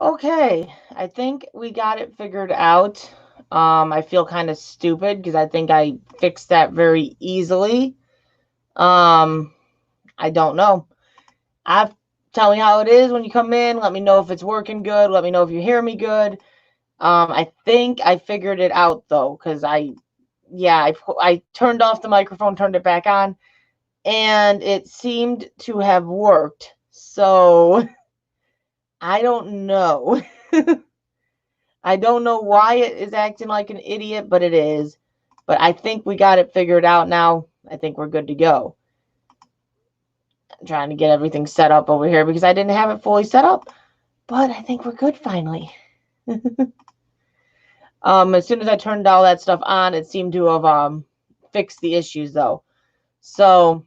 Okay, I think we got it figured out. I feel kind of stupid because I think I fixed that very easily. Um, I don't know. Tell me how it is when you come in. Let me know if it's working good. Let me know if you hear me good. I think I figured it out though, because I turned off the microphone, turned it back on, and it seemed to have worked. So I don't know. I don't know why it is acting like an idiot, but it is. But I think we got it figured out now. I think we're good to go. I'm trying to get everything set up over here because I didn't have it fully set up. But I think we're good finally. As soon as I turned all that stuff on, it seemed to have fixed the issues though. So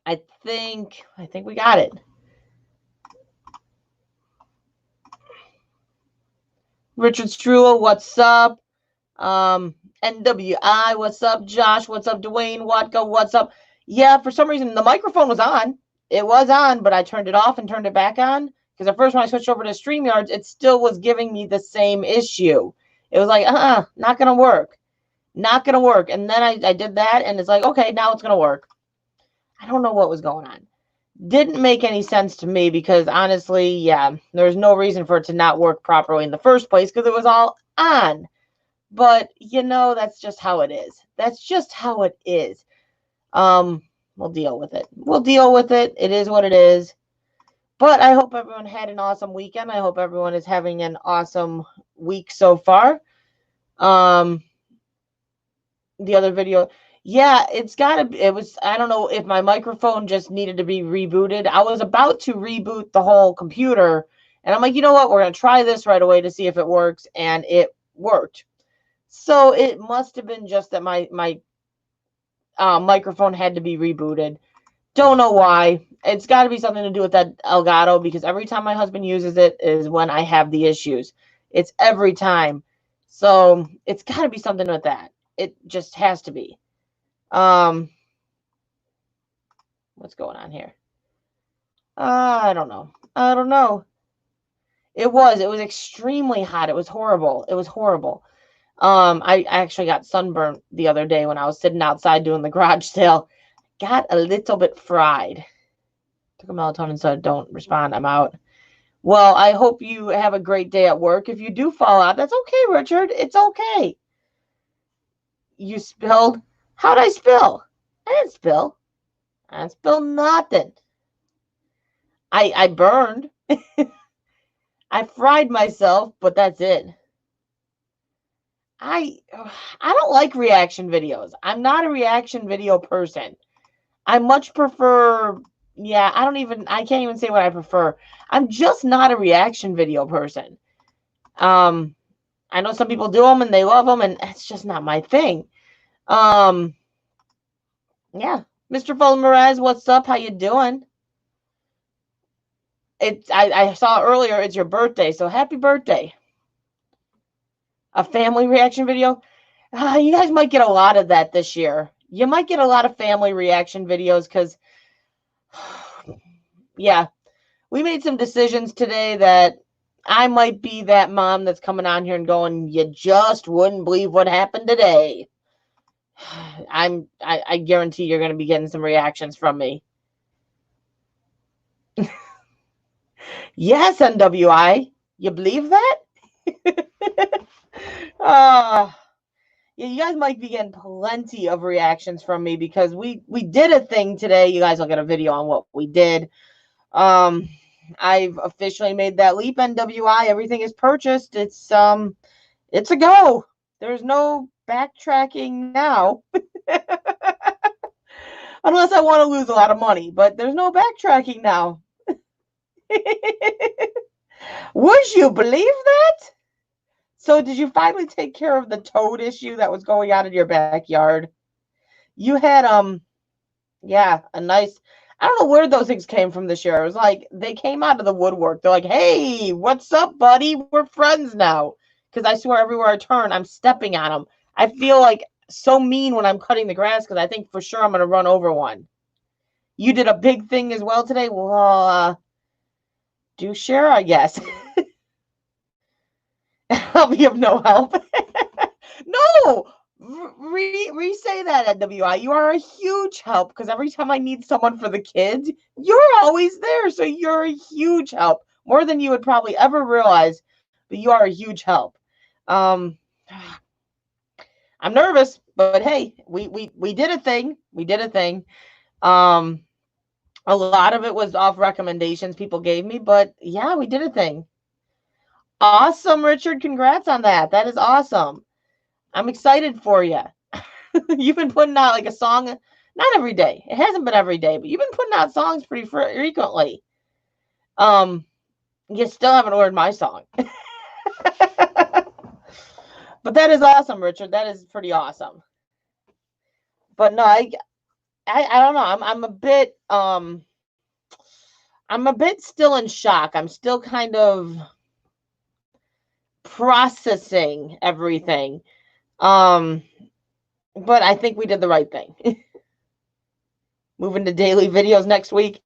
I think we got it. Richard Strula, what's up? NWI, what's up? Josh, what's up? Dwayne, Watka, what's up? Yeah, for some reason, the microphone was on. It was on, but I turned it off and turned it back on. Because at first when I switched over to StreamYards, it still was giving me the same issue. It was like, not going to work. Not going to work. And then I did that, and it's like, okay, now it's going to work. I don't know what was going on. Didn't make any sense to me because, honestly, yeah, there's no reason for it to not work properly in the first place because it was all on. But, that's just how it is. That's just how it is. We'll deal with it. We'll deal with it. It is what it is. But I hope everyone had an awesome weekend. I hope everyone is having an awesome week so far. The other video, yeah, I don't know if my microphone just needed to be rebooted. I was about to reboot the whole computer, and I'm like, you know what? We're going to try this right away to see if it works, and it worked. So it must have been just that my microphone had to be rebooted. Don't know why. It's got to be something to do with that Elgato because every time my husband uses it is when I have the issues. It's every time. So it's got to be something with that. It just has to be. What's going on here? I don't know. I don't know. It was extremely hot. It was horrible. It was horrible. I actually got sunburned the other day when I was sitting outside doing the garage sale. Got a little bit fried. Took a melatonin, so don't respond. I'm out. Well, I hope you have a great day at work. If you do fall out, that's okay, Richard. It's okay. You spilled? How'd I spill? I didn't spill. I didn't spill nothing. I burned. I fried myself, but that's it. I don't like reaction videos. I'm not a reaction video person. I much prefer, I can't even say what I prefer. I'm just not a reaction video person. I know some people do them and they love them, and it's just not my thing. Yeah. Mr. Fulmeraz, what's up? How you doing? I saw earlier it's your birthday, so happy birthday. A family reaction video? You guys might get a lot of that this year. You might get a lot of family reaction videos because, yeah, we made some decisions today that I might be that mom that's coming on here and going, you just wouldn't believe what happened today. I guarantee you're going to be getting some reactions from me. Yes, NWI. You believe that? Yeah, you guys might be getting plenty of reactions from me because we did a thing today. You guys will get a video on what we did. I've officially made that leap, NWI. Everything is purchased. It's a go. There's no backtracking now. Unless I want to lose a lot of money, but there's no backtracking now. Would you believe that? So did you finally take care of the toad issue that was going on in your backyard? You had, a nice, I don't know where those things came from this year. It was like, they came out of the woodwork. They're like, hey, what's up, buddy? We're friends now. Because I swear everywhere I turn, I'm stepping on them. I feel like so mean when I'm cutting the grass because I think for sure I'm going to run over one. You did a big thing as well today? Well, do share, I guess. I'll be of no help. No, re-say that at WI. You are a huge help because every time I need someone for the kids, you're always there. So you're a huge help, more than you would probably ever realize. But you are a huge help. I'm nervous, but hey, we did a thing. We did a thing. A lot of it was off recommendations people gave me, but yeah, we did a thing. Awesome, Richard. Congrats on that. That is awesome. I'm excited for you. You've been putting out like a song, not every day. It hasn't been every day, but you've been putting out songs pretty frequently. You still haven't ordered my song. But that is awesome, Richard. That is pretty awesome. But no, I don't know. I'm a bit still in shock. I'm still kind of processing everything. But I think we did the right thing. Moving to daily videos next week.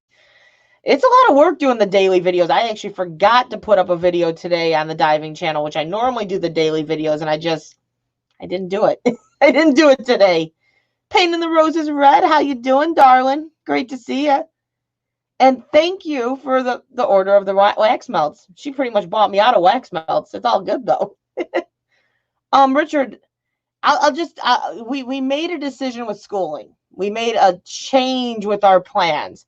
It's a lot of work doing the daily videos. I actually forgot to put up a video today on the diving channel, which I normally do the daily videos, and I didn't do it. I didn't do it today. Painting the Roses Red, how you doing, darling? Great to see you. And thank you for the order of the wax melts. She pretty much bought me out of wax melts. It's all good, though. Richard, we made a decision with schooling. We made a change with our plans.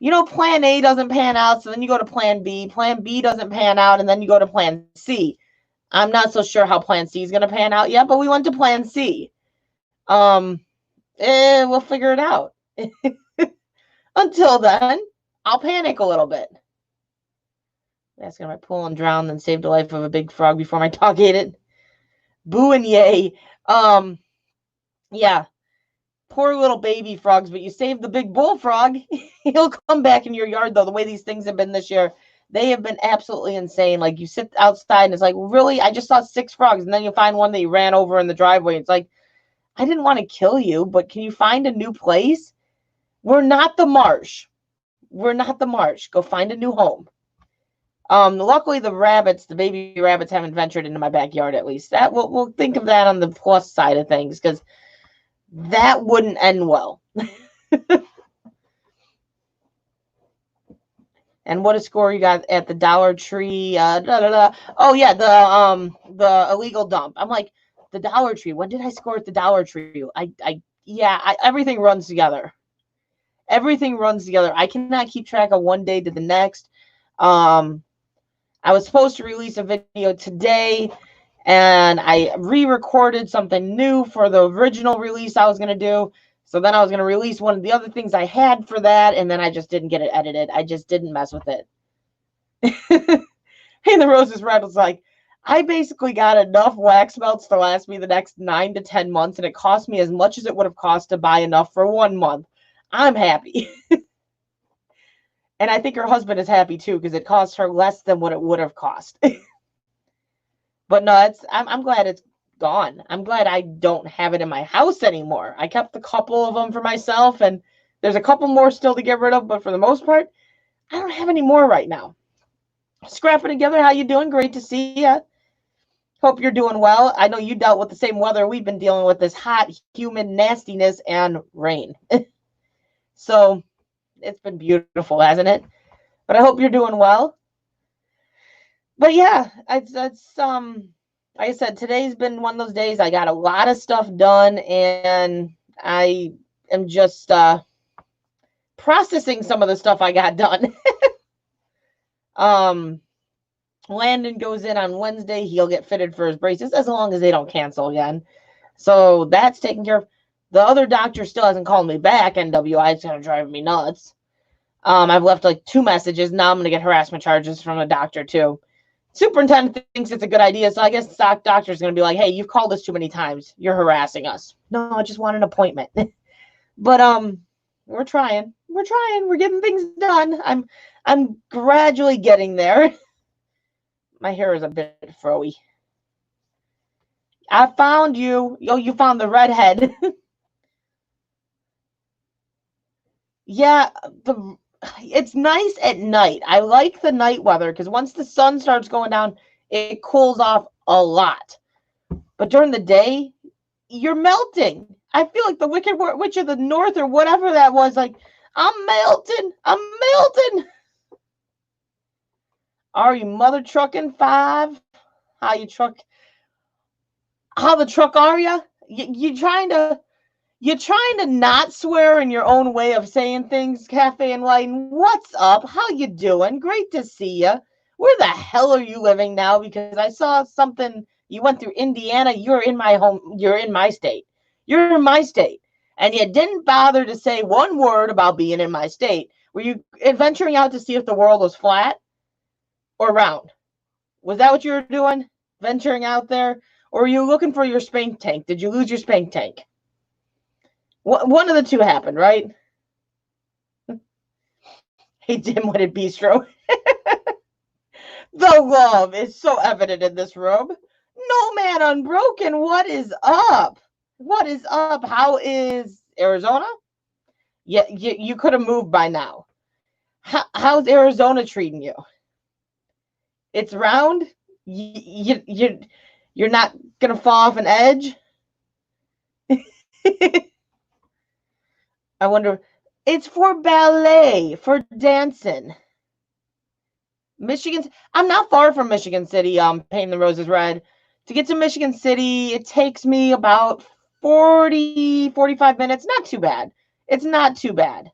You know, plan A doesn't pan out, so then you go to plan B. Plan B doesn't pan out, and then you go to plan C. I'm not so sure how plan C is going to pan out yet, but we went to plan C. We'll figure it out. Until then, I'll panic a little bit. That's going to pull and drown, then save the life of a big frog before my dog ate it. Boo and yay. Yeah. Poor little baby frogs, but you saved the big bullfrog. He'll come back in your yard, though. The way these things have been this year, they have been absolutely insane. Like, you sit outside, and it's like, really? I just saw 6 frogs, and then you find one that you ran over in the driveway. It's like, I didn't want to kill you, but can you find a new place? We're not the marsh. We're not the marsh. Go find a new home. Luckily, the baby rabbits haven't ventured into my backyard, at least. That we'll think of that on the plus side of things, because that wouldn't end well. And what a score you got at the Dollar Tree. Oh yeah, the illegal dump. I'm like, the Dollar Tree. When did I score at the Dollar Tree? Everything runs together. Everything runs together. I cannot keep track of one day to the next. I was supposed to release a video today, and I re-recorded something new for the original release I was going to do. So then I was going to release one of the other things I had for that, and then I just didn't get it edited. I just didn't mess with it. Hey, the Roses Red was like, I basically got enough wax melts to last me the next 9 to 10 months, and it cost me as much as it would have cost to buy enough for 1 month. I'm happy. And I think her husband is happy too, because it cost her less than what it would have cost. But no, I'm glad it's gone. I'm glad I don't have it in my house anymore. I kept a couple of them for myself, and there's a couple more still to get rid of, but for the most part, I don't have any more right now. Scrapping together, how you doing? Great to see you. Hope you're doing well. I know you dealt with the same weather we've been dealing with, this hot, humid nastiness and rain. So it's been beautiful, hasn't it? But I hope you're doing well. But yeah, it's like I said, today's been one of those days. I got a lot of stuff done, and I am just processing some of the stuff I got done. Landon goes in on Wednesday. He'll get fitted for his braces as long as they don't cancel again. So that's taken care of. The other doctor still hasn't called me back. NWI, it's going to drive me nuts. I've left like 2 messages. Now I'm going to get harassment charges from the doctor too. Superintendent thinks it's a good idea, so I guess the doctor's going to be like, hey, you've called us too many times. You're harassing us. No, I just want an appointment. But we're trying. We're trying. We're getting things done. I'm gradually getting there. My hair is a bit froey. I found you. Oh, you found the redhead. Yeah, it's nice at night. I like the night weather because once the sun starts going down, it cools off a lot. But during the day, you're melting. I feel like the Wicked Witch of the North or whatever that was, like, I'm melting. I'm melting. Are you mother trucking 5? How you truck? How the truck are you? You're trying to not swear in your own way of saying things, Cafe and Lighten. What's up? How you doing? Great to see you. Where the hell are you living now? Because I saw something. You went through Indiana. You're in my home. You're in my state. You're in my state. And you didn't bother to say one word about being in my state. Were you venturing out to see if the world was flat or round? Was that what you were doing? Venturing out there? Or were you looking for your spank tank? Did you lose your spank tank? One of the two happened, right? Hey, dim-witted bistro. The love is so evident in this room. No man unbroken. What is up? What is up? How is Arizona? Yeah, you could have moved by now. How's Arizona treating you? It's round. You're not gonna fall off an edge. I wonder. It's for ballet, for dancing. Michigan. I'm not far from Michigan City. Painting the Roses Red. To get to Michigan City, it takes me about 45 minutes. Not too bad. It's not too bad.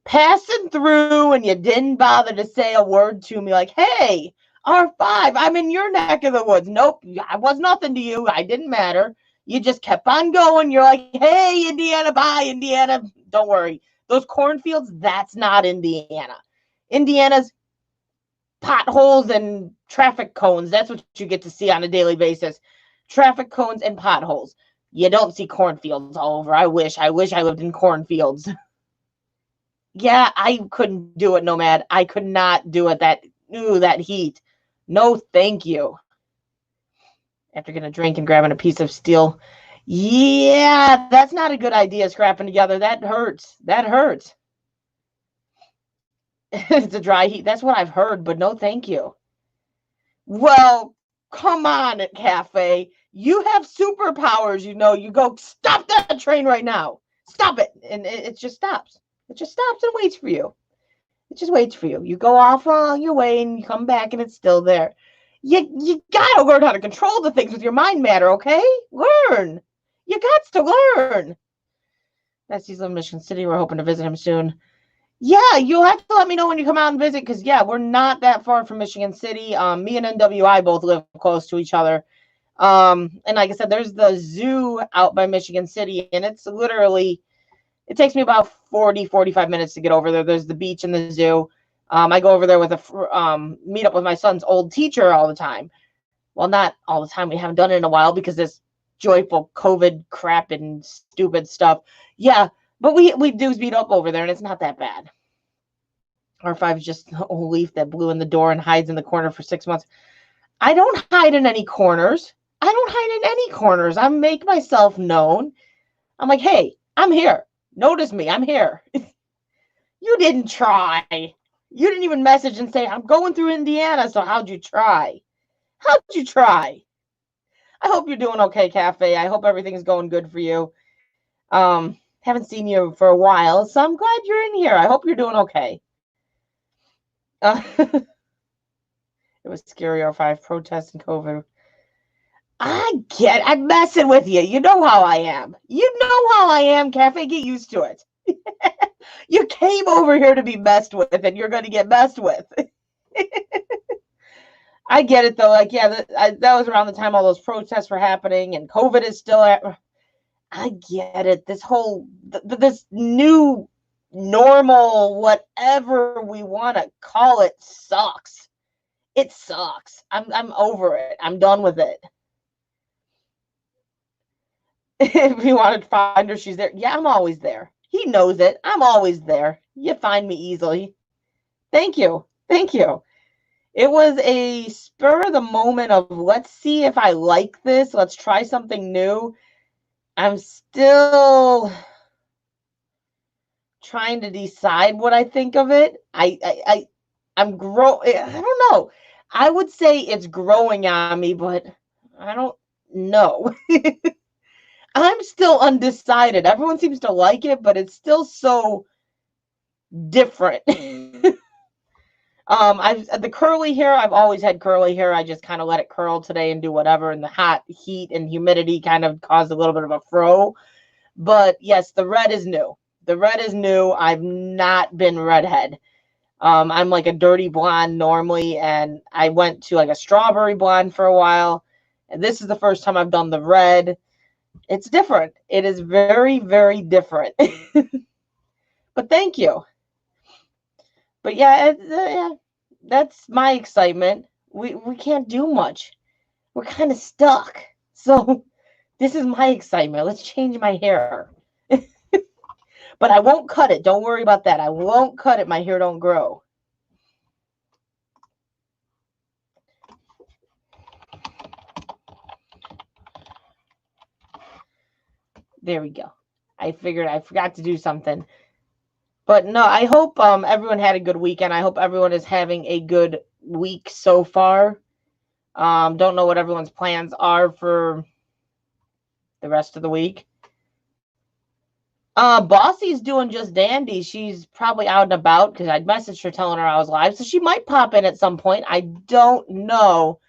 Passing through and you didn't bother to say a word to me like, hey, R5, I'm in your neck of the woods. Nope, I was nothing to you. I didn't matter. You just kept on going. You're like, hey, Indiana, bye, Indiana. Don't worry. Those cornfields, that's not Indiana. Indiana's potholes and traffic cones. That's what you get to see on a daily basis. Traffic cones and potholes. You don't see cornfields all over. I wish I lived in cornfields. Yeah, I couldn't do it, Nomad. I could not do it. That heat. No, thank you. After getting a drink and grabbing a piece of steel. Yeah, that's not a good idea, scrapping together. That hurts. That hurts. It's a dry heat. That's what I've heard, but no, thank you. Well, come on, Cafe. You have superpowers, you know. You go, stop that train right now. Stop it. And it just stops. It just stops and waits for you. It just waits for you. You go off on your way and you come back and it's still there. You gotta learn how to control the things with your mind matter, okay? Learn. You got to learn. Bessie's in Michigan City. We're hoping to visit him soon. Yeah, you'll have to let me know when you come out and visit because, yeah, we're not that far from Michigan City. Me and NWI both live close to each other. And like I said, there's the zoo out by Michigan City, and it's literally, it takes me about 45 minutes to get over there. There's the beach and the zoo. I go over there with meet up with my son's old teacher all the time. Well, not all the time. We haven't done it in a while because this joyful COVID crap and stupid stuff. Yeah. But we do meet up over there, and it's not that bad. R5 is just a leaf that blew in the door and hides in the corner for 6 months. I don't hide in any corners. I don't hide in any corners. I make myself known. I'm like, hey, I'm here. Notice me. I'm here. You didn't try. You didn't even message and say, I'm going through Indiana, so how'd you try? How'd you try? I hope you're doing okay, Cafe. I hope everything's going good for you. Haven't seen you for a while, so I'm glad you're in here. I hope you're doing okay. It was scary, R5 protesting COVID. I'm messing with you. You know how I am. You know how I am, Cafe. Get used to it. You came over here to be messed with, and you're going to get messed with. I get it, though. Like, yeah, that was around the time all those protests were happening, and COVID is still at... I get it. This whole, this new normal, whatever we want to call it, sucks. It sucks. I'm over it. I'm done with it. If you want to find her, she's there. Yeah, I'm always there. He knows it. I'm always there. You find me easily. Thank you. Thank you. It was a spur of the moment of let's see if I like this. Let's try something new. I'm still trying to decide what I think of it. I'm growing. I don't know. I would say it's growing on me, but I don't know. I'm still undecided. Everyone seems to like it, but it's still so different. The curly hair, I've always had curly hair. I just kind of let it curl today and do whatever. And the hot heat and humidity kind of caused a little bit of a fro. But yes, the red is new. The red is new. I've not been redhead. I'm like a dirty blonde normally, and I went to like a strawberry blonde for a while. And this is the first time I've done the red. It's different. It is very, very different. But thank you. But yeah, that's my excitement. We can't do much. We're kind of stuck. So this is my excitement. Let's change my hair. But I won't cut it. Don't worry about that. I won't cut it. My hair don't grow. There we go. I figured I forgot to do something. But no, I hope everyone had a good weekend. I hope everyone is having a good week so far. Don't know what everyone's plans are for the rest of the week. Bossy's doing just dandy. She's probably out and about because I'd messaged her telling her I was live. So she might pop in at some point. I don't know.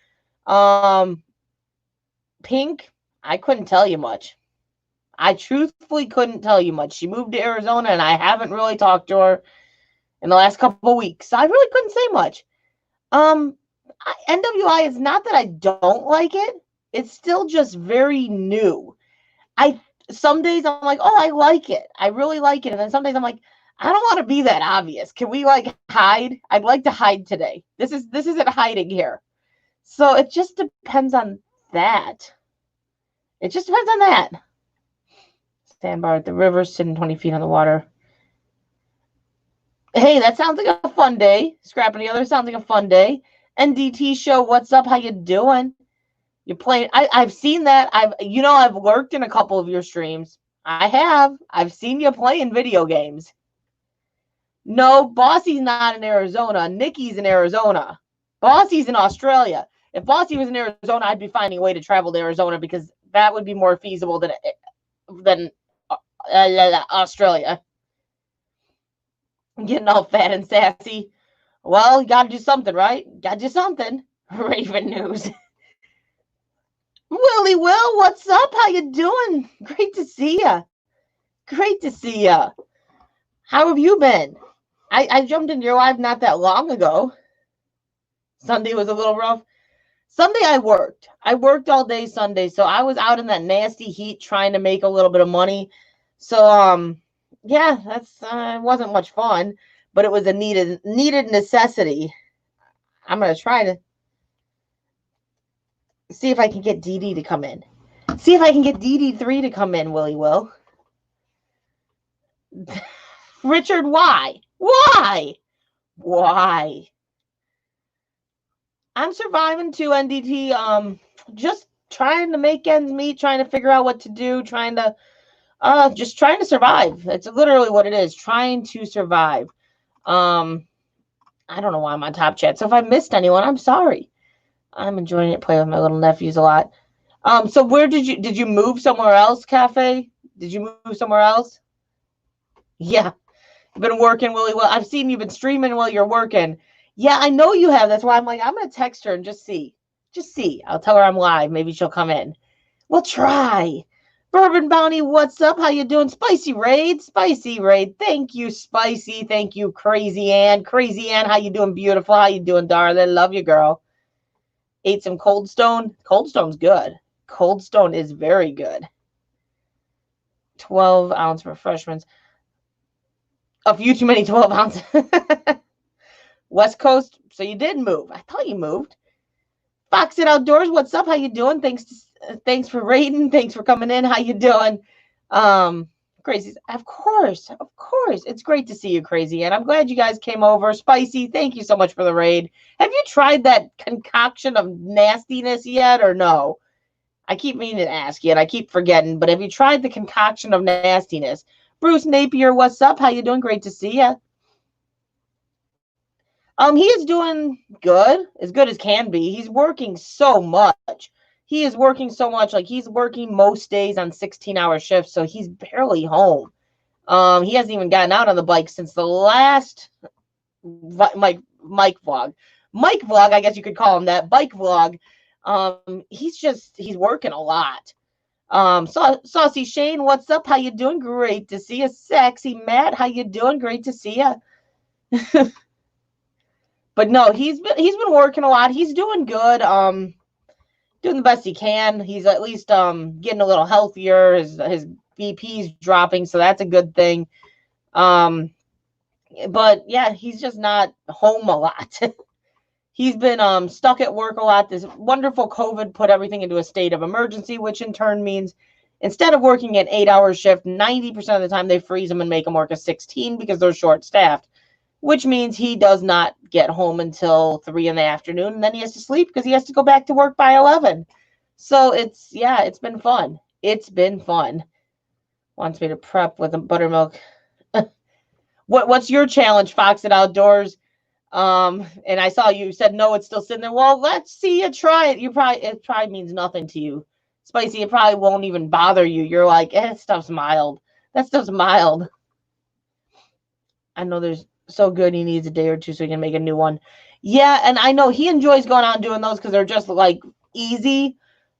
Pink, I couldn't tell you much. I truthfully couldn't tell you much. She moved to Arizona and I haven't really talked to her in the last couple of weeks. So I really couldn't say much. NWI is not that I don't like it. It's still just very new. Some days I'm like, oh, I like it. I really like it. And then some days I'm like, I don't want to be that obvious. Can we like hide? I'd like to hide today. This isn't hiding here. So it just depends on that. It just depends on that. Sandbar at the river, sitting 20 feet on the water. Hey, that sounds like a fun day. Scrapping together sounds like a fun day. NDT show, what's up? How you doing? You're playing. I've seen that. I've lurked in a couple of your streams. I have. I've seen you playing video games. No, Bossy's not in Arizona. Nikki's in Arizona. Bossy's in Australia. If Bossy was in Arizona, I'd be finding a way to travel to Arizona because that would be more feasible than Australia. I'm getting all fat and sassy. Well, you got to do something, right? Got to do something. Raven News. Willie Will, what's up? How you doing? Great to see you. Great to see you. How have you been? I jumped into your live not that long ago. Sunday was a little rough. Sunday I worked. I worked all day Sunday, so I was out in that nasty heat trying to make a little bit of money. So yeah, that's it wasn't much fun, but it was a needed necessity. I'm gonna try to see if I can get DD to come in. See if I can get DD3 to come in, Willie Will. Richard, why? Why? Why? I'm surviving too, NDT. Just trying to make ends meet, trying to figure out what to do, just trying to survive. It's literally what it is, trying to survive. I don't know why I'm on top chat. So if I missed anyone, I'm sorry. I'm enjoying it, playing with my little nephews a lot. So where did you move somewhere else, Cafe? Did you move somewhere else? Yeah. You've been working, Willie. Well, I've seen you've been streaming while you're working. Yeah, I know you have. That's why I'm like, I'm going to text her and just see. Just see. I'll tell her I'm live. Maybe she'll come in. We'll try. Bourbon Bounty, what's up? How you doing? Spicy Raid. Spicy Raid. Thank you, Spicy. Thank you, Crazy Ann. Crazy Ann, how you doing? Beautiful. How you doing, darling? Love you, girl. Ate some Cold Stone. Cold Stone's good. Cold Stone is very good. 12-ounce refreshments. A few too many 12 ounces. West Coast. So you did move. I thought you moved. Fox It Outdoors. What's up? How you doing? Thanks for raiding. Thanks for coming in. How you doing? Crazy. Of course. It's great to see you, Crazy. And I'm glad you guys came over. Spicy. Thank you so much for the raid. Have you tried that concoction of nastiness yet or no? I keep meaning to ask you and I keep forgetting, but have you tried the concoction of nastiness? Bruce Napier, what's up? How you doing? Great to see you. He is doing good as can be. He's working so much. he is working so much. Like, he's working most days on 16-hour shifts, so he's barely home. He hasn't even gotten out on the bike since the last Mike vlog. Mike vlog, I guess you could call him that. Bike vlog. He's working a lot. Saucy Shane, what's up? How you doing? Great to see you. Sexy Matt, how you doing? Great to see you. But no, he's been working a lot. He's doing good. Doing the best he can. He's at least getting a little healthier. His BP's dropping, so that's a good thing. But yeah, he's just not home a lot. He's been stuck at work a lot. This wonderful COVID put everything into a state of emergency, which in turn means instead of working an 8-hour shift, 90% of the time they freeze him and make him work a 16 because they're short-staffed, which means he does not get home until 3 in the afternoon, and then he has to sleep because he has to go back to work by 11. So it's been fun. It's been fun. Wants me to prep with a buttermilk. What's your challenge, Fox at Outdoors? And I saw you said no, it's still sitting there. Well, let's see you try it. It probably means nothing to you. Spicy, it probably won't even bother you. You're like, that stuff's mild. That stuff's mild. I know there's so good he needs a day or two so he can make a new one. Yeah, and I know he enjoys going out and doing those because they're just like easy.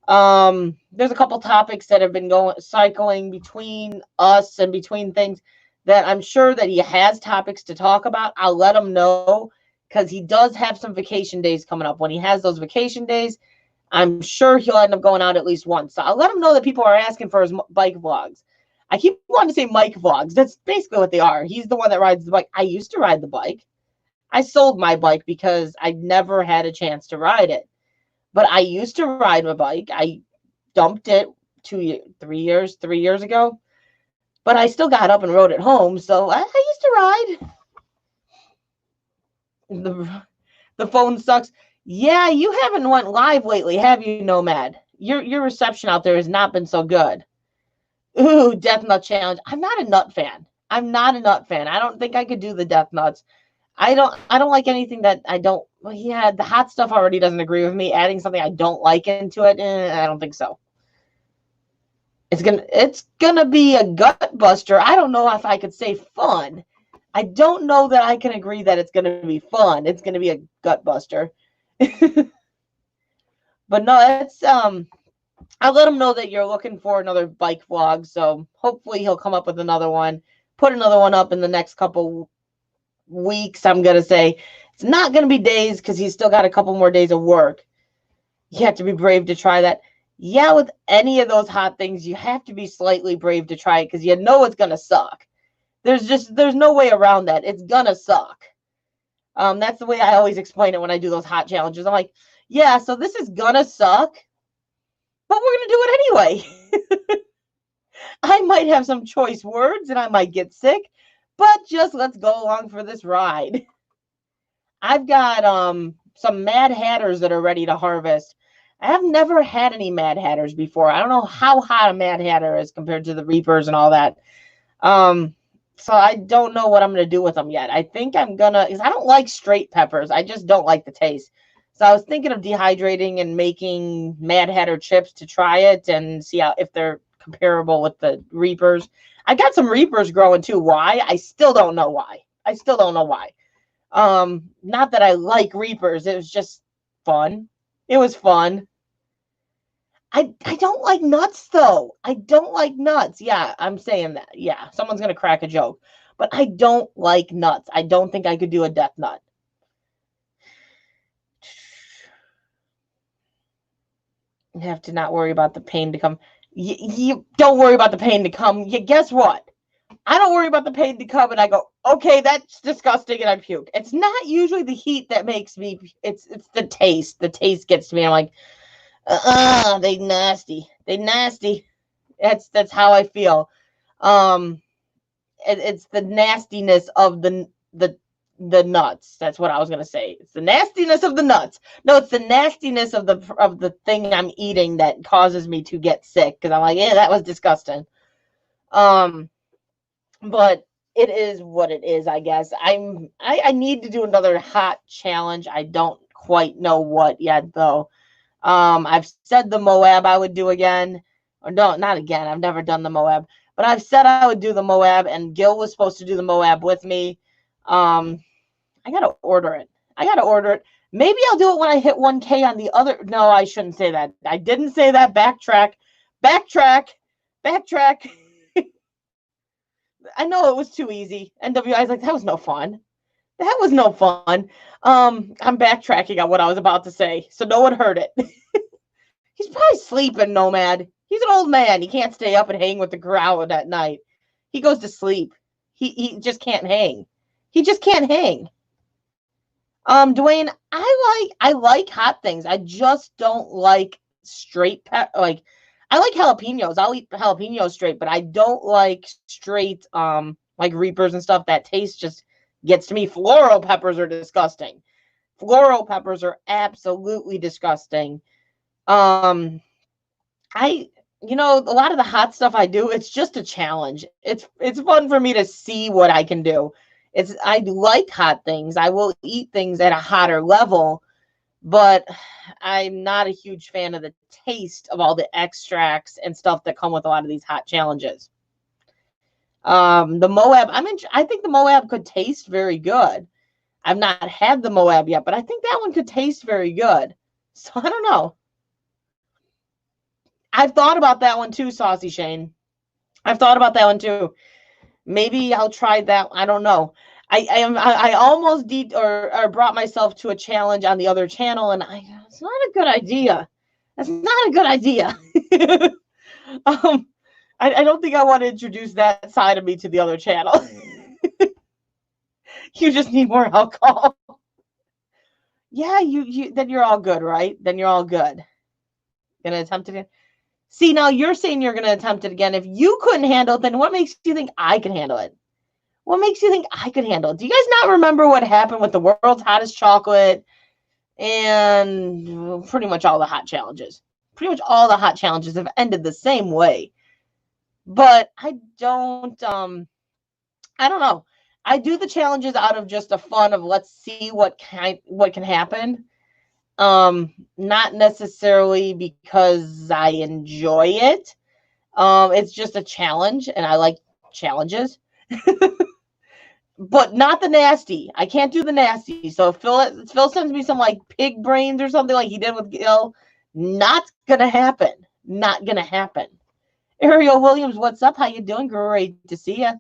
There's a couple topics that have been cycling between us and between things that I'm sure that he has topics to talk about. I'll let him know because he does have some vacation days coming up. When he has those vacation days, I'm sure he'll end up going out at least once. So I'll let him know that people are asking for his bike vlogs. I keep wanting to say Mike vlogs. That's basically what they are. He's the one that rides the bike. I used to ride the bike. I sold my bike because I never had a chance to ride it. But I used to ride my bike. I dumped it 3 years ago. But I still got up and rode it home. So I used to ride. The phone sucks. Yeah, you haven't went live lately, have you, Nomad? Your reception out there has not been so good. Ooh, Death Nut Challenge. I'm not a nut fan. I don't think I could do the Death Nuts. I don't like anything that I don't. Yeah, the hot stuff already doesn't agree with me. Adding something I don't like into it, I don't think so. It's gonna be a gut buster. I don't know if I could say fun. I don't know that I can agree that it's gonna be fun. It's gonna be a gut buster. But no, it's I'll let him know that you're looking for another bike vlog. So hopefully he'll come up with another one. Put another one up in the next couple weeks. I'm gonna say it's not gonna be days because he's still got a couple more days of work. You have to be brave to try that. Yeah, with any of those hot things, you have to be slightly brave to try it because you know it's gonna suck. There's no way around that. It's gonna suck. That's the way I always explain it when I do those hot challenges. I'm like, yeah, so this is gonna suck, but we're gonna do it anyway. I might have some choice words and I might get sick, but just let's go along for this ride. I've got some Mad Hatters that are ready to harvest. I have never had any Mad Hatters before. I don't know how hot a Mad Hatter is compared to the Reapers and all that. So I don't know what I'm going to do with them yet. I think I'm going to, because I don't like straight peppers. I just don't like the taste. So I was thinking of dehydrating and making Mad Hatter chips to try it and see if they're comparable with the Reapers. I got some Reapers growing too. Why? I still don't know why. Not that I like Reapers. It was just fun. It was fun. I don't like nuts, though. I don't like nuts. Yeah, I'm saying that. Yeah, someone's going to crack a joke. But I don't like nuts. I don't think I could do a death nut. You have to not worry about the pain to come. You don't worry about the pain to come. Guess what? I don't worry about the pain to come, and I go, okay, that's disgusting, and I puke. It's not usually the heat that makes me. It's the taste. The taste gets to me. I'm like, they nasty. That's how I feel. It's the nastiness of the nuts. That's what I was gonna say. It's the nastiness of the nuts. No, it's the nastiness of the thing I'm eating that causes me to get sick because I'm like, yeah, that was disgusting. But it is what it is, I guess. I need to do another hot challenge. I don't quite know what yet, though. I've said the Moab I would do again. Or no, not again. I've never done the Moab. But I've said I would do the Moab, and Gil was supposed to do the Moab with me. I got to order it. I got to order it. Maybe I'll do it when I hit 1K on the other. No, I shouldn't say that. I didn't say that. Backtrack. Backtrack. Backtrack. I know it was too easy. NWI's like, that was no fun. That was no fun. I'm backtracking on what I was about to say, so no one heard it. He's probably sleeping, Nomad. He's an old man. He can't stay up and hang with the crowd at night. He goes to sleep. He just can't hang. He just can't hang. Dwayne, I like hot things. I just don't like straight like I like jalapenos. I'll eat jalapenos straight, but I don't like straight like Reapers and stuff. That taste just gets to me. Floral peppers are disgusting. Floral peppers are absolutely disgusting. You know, a lot of the hot stuff I do, it's just a challenge. It's fun for me to see what I can do. I like hot things. I will eat things at a hotter level, but I'm not a huge fan of the taste of all the extracts and stuff that come with a lot of these hot challenges. The Moab, I think the Moab could taste very good. I've not had the Moab yet, but I think that one could taste very good. So I don't know. I've thought about that one too, Saucy Shane. I've thought about that one too. Maybe I'll try that. I don't know. I almost brought myself to a challenge on the other channel, and it's not a good idea. That's not a good idea. I don't think I want to introduce that side of me to the other channel. You just need more alcohol. Yeah, then you're all good, right? Then you're all good. Gonna attempt it again. See, now you're saying you're gonna attempt it again. If you couldn't handle it, then what makes you think I can handle it? What makes you think I could handle it? Do you guys not remember what happened with the world's hottest chocolate and pretty much all the hot challenges? Pretty much all the hot challenges have ended the same way. But I don't know. I do the challenges out of just a fun of let's see what can happen. Not necessarily because I enjoy it. It's just a challenge, and I like challenges. But not the nasty. I can't do the nasty. So if Phil sends me some like pig brains or something like he did with Gil, not gonna happen. Not gonna happen. Ariel Williams, what's up? How you doing? Great to see you.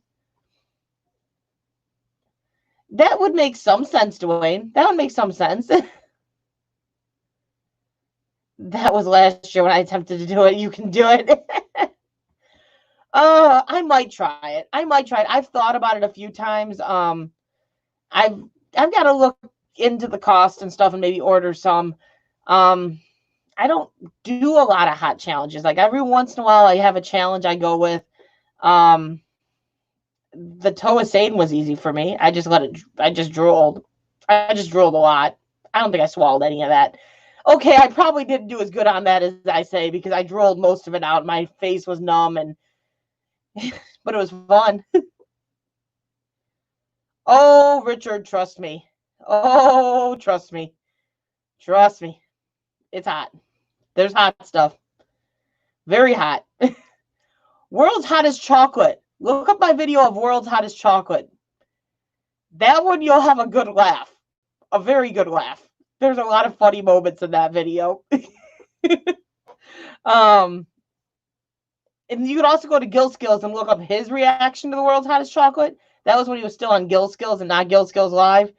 That would make some sense, Dwayne. That would make some sense. That was last year when I attempted to do it. You can do it. I might try it. I've thought about it a few times. I've got to look into the cost and stuff and maybe order some. I don't do a lot of hot challenges. Like every once in a while I have a challenge I go with. The Toa Satan was easy for me. I just drooled. I just drooled a lot. I don't think I swallowed any of that. Okay, I probably didn't do as good on that as I say because I drooled most of it out. My face was numb but it was fun. Oh, Richard, trust me. Oh, trust me. Trust me. It's hot. There's hot stuff. Very hot. World's hottest chocolate. Look up my video of world's hottest chocolate. That one you'll have a good laugh. A very good laugh. There's a lot of funny moments in that video. And you can also go to Gil Skills and look up his reaction to the world's hottest chocolate. That was when he was still on Gil Skills and not Gil Skills Live.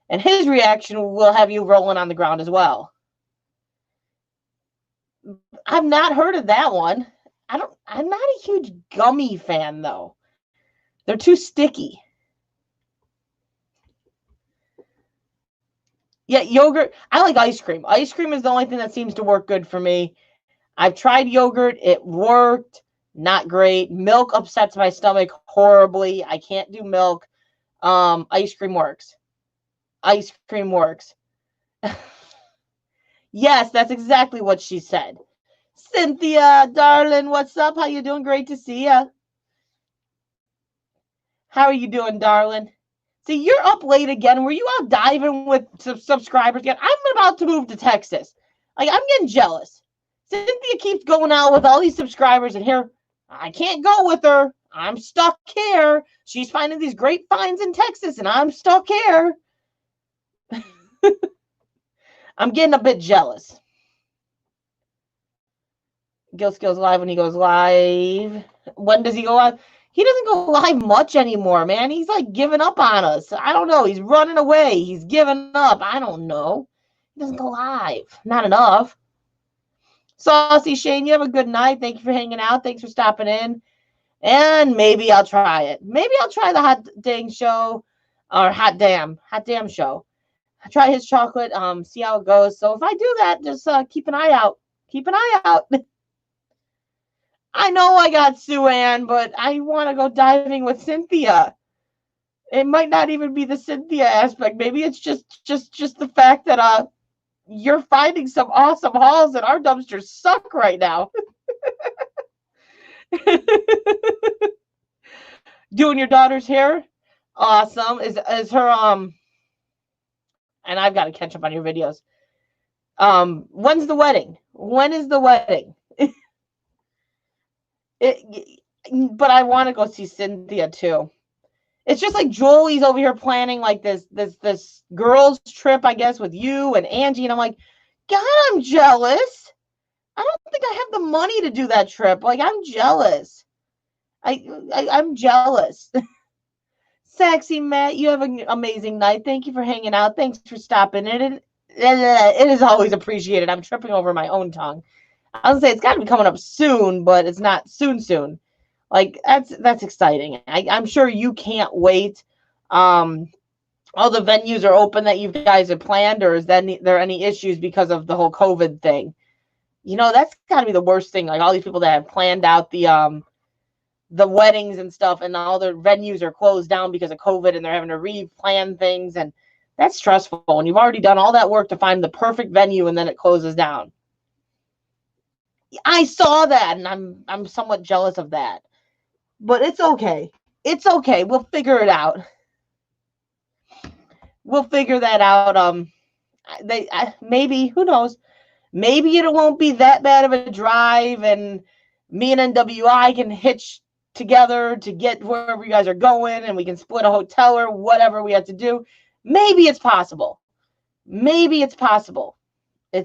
And his reaction will have you rolling on the ground as well. I've not heard of that one. I'm not a huge gummy fan, though. They're too sticky. Yeah, yogurt. I like ice cream. Ice cream is the only thing that seems to work good for me. I've tried yogurt. It worked. Not great. Milk upsets my stomach horribly. I can't do milk. Ice cream works. Ice cream works. Yes, that's exactly what she said. Cynthia, darling, what's up? How you doing? Great to see you. How are you doing, darling? See, you're up late again. Were you out diving with subscribers again? I'm about to move to Texas. Like, I'm getting jealous. Cynthia keeps going out with all these subscribers, and here, I can't go with her. I'm stuck here. She's finding these great finds in Texas, and I'm stuck here. I'm getting a bit jealous. Gil Skills live when he goes live. When does he go live? He doesn't go live much anymore, man. He's like giving up on us. I don't know. He's running away. He's giving up. I don't know. He doesn't go live. Not enough. Saucy Shane, you have a good night. Thank you for hanging out. Thanks for stopping in. And maybe I'll try it. Maybe I'll try the Hot Dang show or Hot Damn show. I try his chocolate, see how it goes. So if I do that, just keep an eye out. Keep an eye out. I know I got Sue Ann, but I want to go diving with Cynthia. It might not even be the Cynthia aspect. Maybe it's just the fact that you're finding some awesome hauls and our dumpsters suck right now. Doing your daughter's hair? Awesome. Is her and I've got to catch up on your videos. When's the wedding? When is the wedding? But I want to go see Cynthia too. It's just like Julie's over here planning like this girls trip, I guess, with you and Angie, and I'm like, God, I'm jealous. I don't think I have the money to do that trip. Like, I'm jealous. I'm jealous. Sexy Matt, you have an amazing night. Thank you for hanging out. Thanks for stopping in. It is always appreciated. I'm tripping over my own tongue. I was gonna say it's got to be coming up soon, but it's not soon. Like, that's exciting. I'm sure you can't wait. All the venues are open that you guys have planned, or is there any issues because of the whole COVID thing? You know, that's got to be the worst thing. Like, all these people that have planned out the weddings and stuff, and all their venues are closed down because of COVID, and they're having to replan things, and that's stressful. And you've already done all that work to find the perfect venue, and then it closes down. I saw that, and I'm somewhat jealous of that. But it's okay. It's okay. We'll figure it out. We'll figure that out. Maybe, who knows? Maybe it won't be that bad of a drive, and me and NWI can hitch together to get wherever you guys are going, and we can split a hotel or whatever we have to do. Maybe it's possible. Maybe it's possible.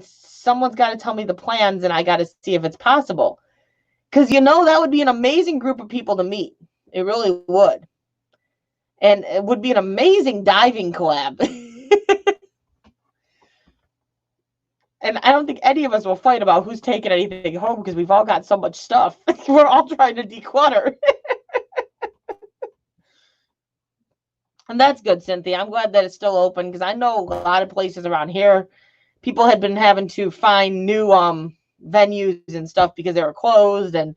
Someone's got to tell me the plans, and I got to see if it's possible. Because, you know, that would be an amazing group of people to meet. It really would. And it would be an amazing diving collab. And I don't think any of us will fight about who's taking anything home, because we've all got so much stuff. We're all trying to declutter. And that's good, Cynthia. I'm glad that it's still open, because I know a lot of places around here, people had been having to find new venues and stuff because they were closed, and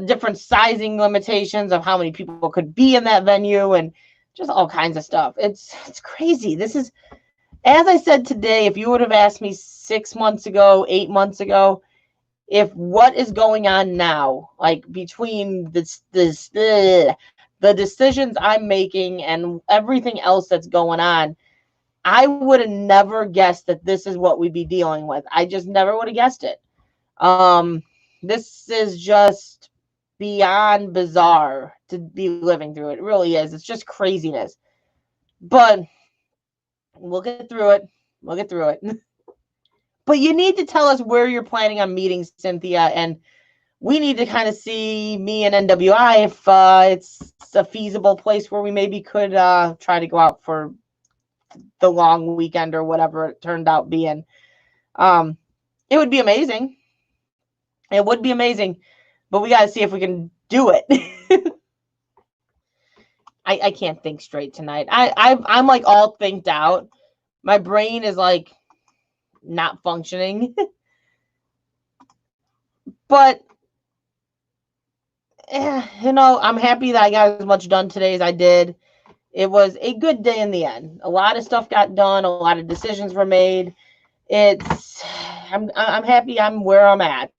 different sizing limitations of how many people could be in that venue, and just all kinds of stuff. It's crazy. This is, as I said today, if you would have asked me 6 months ago, 8 months ago, if what is going on now, like between the decisions I'm making and everything else that's going on, I would have never guessed that this is what we'd be dealing with. I just never would have guessed it. This is just beyond bizarre to be living through. It really is. It's just craziness. But we'll get through it. We'll get through it. But you need to tell us where you're planning on meeting, Cynthia, and we need to kind of see, me and NWI, if it's a feasible place where we maybe could try to go out for the long weekend or whatever it turned out being. It would be amazing. It would be amazing, but we got to see if we can do it. I can't think straight tonight. I'm like all thinked out. My brain is like not functioning. But you know, I'm happy that I got as much done today as I did. It was a good day in the end. A lot of stuff got done. A lot of decisions were made. I'm happy I'm where I'm at.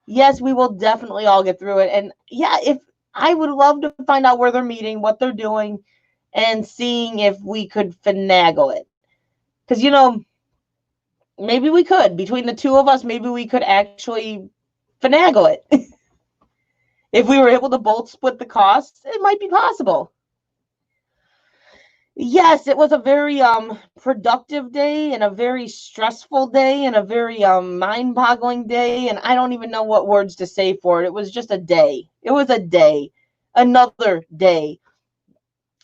Yes, we will definitely all get through it. And yeah, if I would love to find out where they're meeting, what they're doing, and seeing if we could finagle it. Because, you know, maybe we could. Between the two of us, maybe we could actually finagle it. If we were able to both split the costs, it might be possible. Yes, it was a very productive day and a very stressful day and a very mind-boggling day, and I don't even know what words to say for it. It was just a day. It was a day. Another day.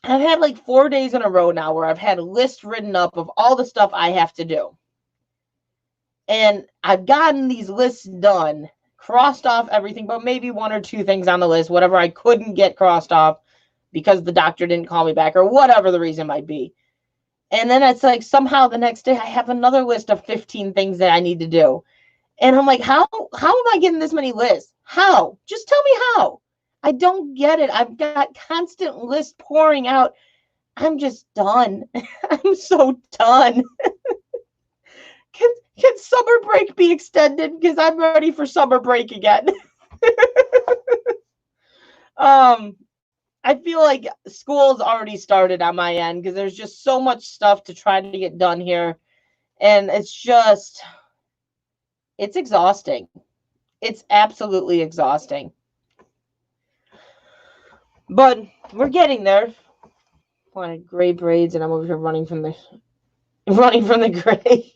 I've had like 4 days in a row now where I've had a list written up of all the stuff I have to do. And I've gotten these lists done, crossed off everything, but maybe 1 or 2 things on the list, whatever I couldn't get crossed off because the doctor didn't call me back or whatever the reason might be. And then it's like somehow the next day I have another list of 15 things that I need to do. And I'm like, how am I getting this many lists? How? Just tell me how. I don't get it. I've got constant lists pouring out. I'm just done. I'm so done. Can summer break be extended? Because I'm ready for summer break again. I feel like school's already started on my end because there's just so much stuff to try to get done here. And it's exhausting. It's absolutely exhausting. But we're getting there. I wanted gray braids and I'm over here running from the gray.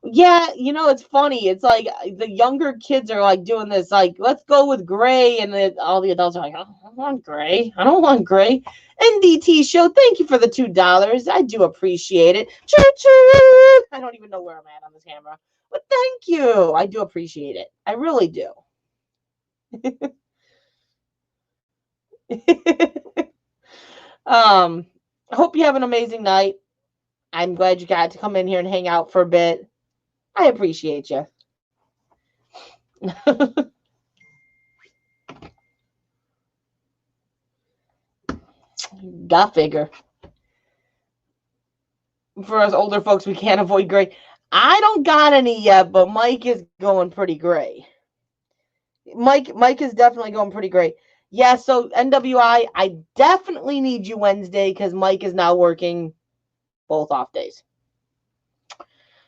Yeah, it's funny. It's like the younger kids are like doing this, like, let's go with gray. And then all the adults are like, oh, I don't want gray. I don't want gray. NDT show, thank you for the $2. I do appreciate it. Choo-choo! I don't even know where I'm at on this camera. But thank you. I do appreciate it. I really do. I hope you have an amazing night. I'm glad you got to come in here and hang out for a bit. I appreciate you. Got figure. For us older folks, we can't avoid gray. I don't got any yet, but Mike is going pretty gray. Mike is definitely going pretty gray. Yeah, so NWI, I definitely need you Wednesday because Mike is now working both off days.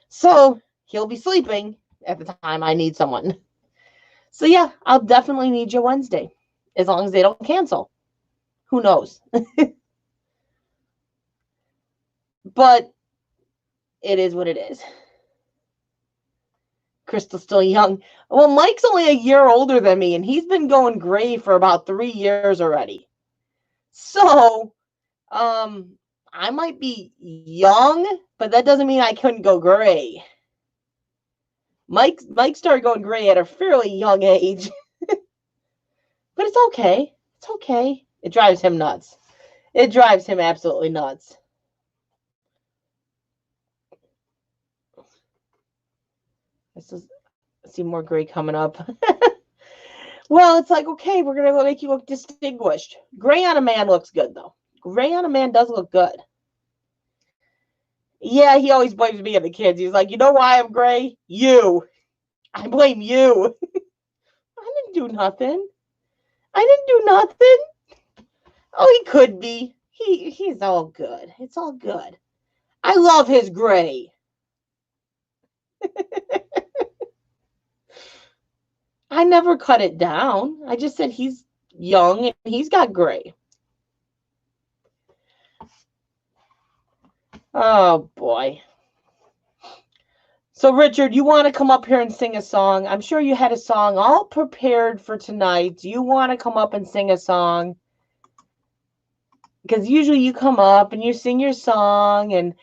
So he'll be sleeping at the time I need someone. So yeah, I'll definitely need you Wednesday, as long as they don't cancel. Who knows? But it is what it is. Crystal's still young. Well, Mike's only a year older than me, and he's been going gray for about 3 years already. So, I might be young, but that doesn't mean I couldn't go gray. Mike started going gray at a fairly young age. But it's okay. It's okay. It drives him nuts. It drives him absolutely nuts. I see more gray coming up. Well, it's like, okay, we're going to make you look distinguished. Gray on a man looks good, though. Gray on a man does look good. Yeah, he always blames me and the kids. He's like, you know why I'm gray? You. I blame you. I didn't do nothing. Oh, he could be. He's all good. It's all good. I love his gray. I never cut it down. I just said he's young and he's got gray. Oh, boy. So, Richard, you want to come up here and sing a song? I'm sure you had a song all prepared for tonight. Do you want to come up and sing a song? Because usually you come up and you sing your song, and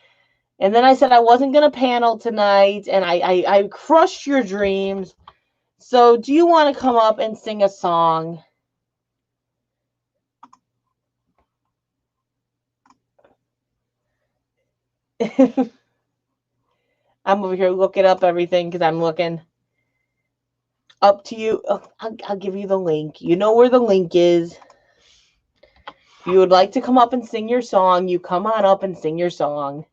then I said I wasn't going to panel tonight, and I crushed your dreams. So do you want to come up and sing a song? I'm over here looking up everything because I'm looking. Up to you. Oh, I'll give you the link. You know where the link is. If you would like to come up and sing your song, you come on up and sing your song.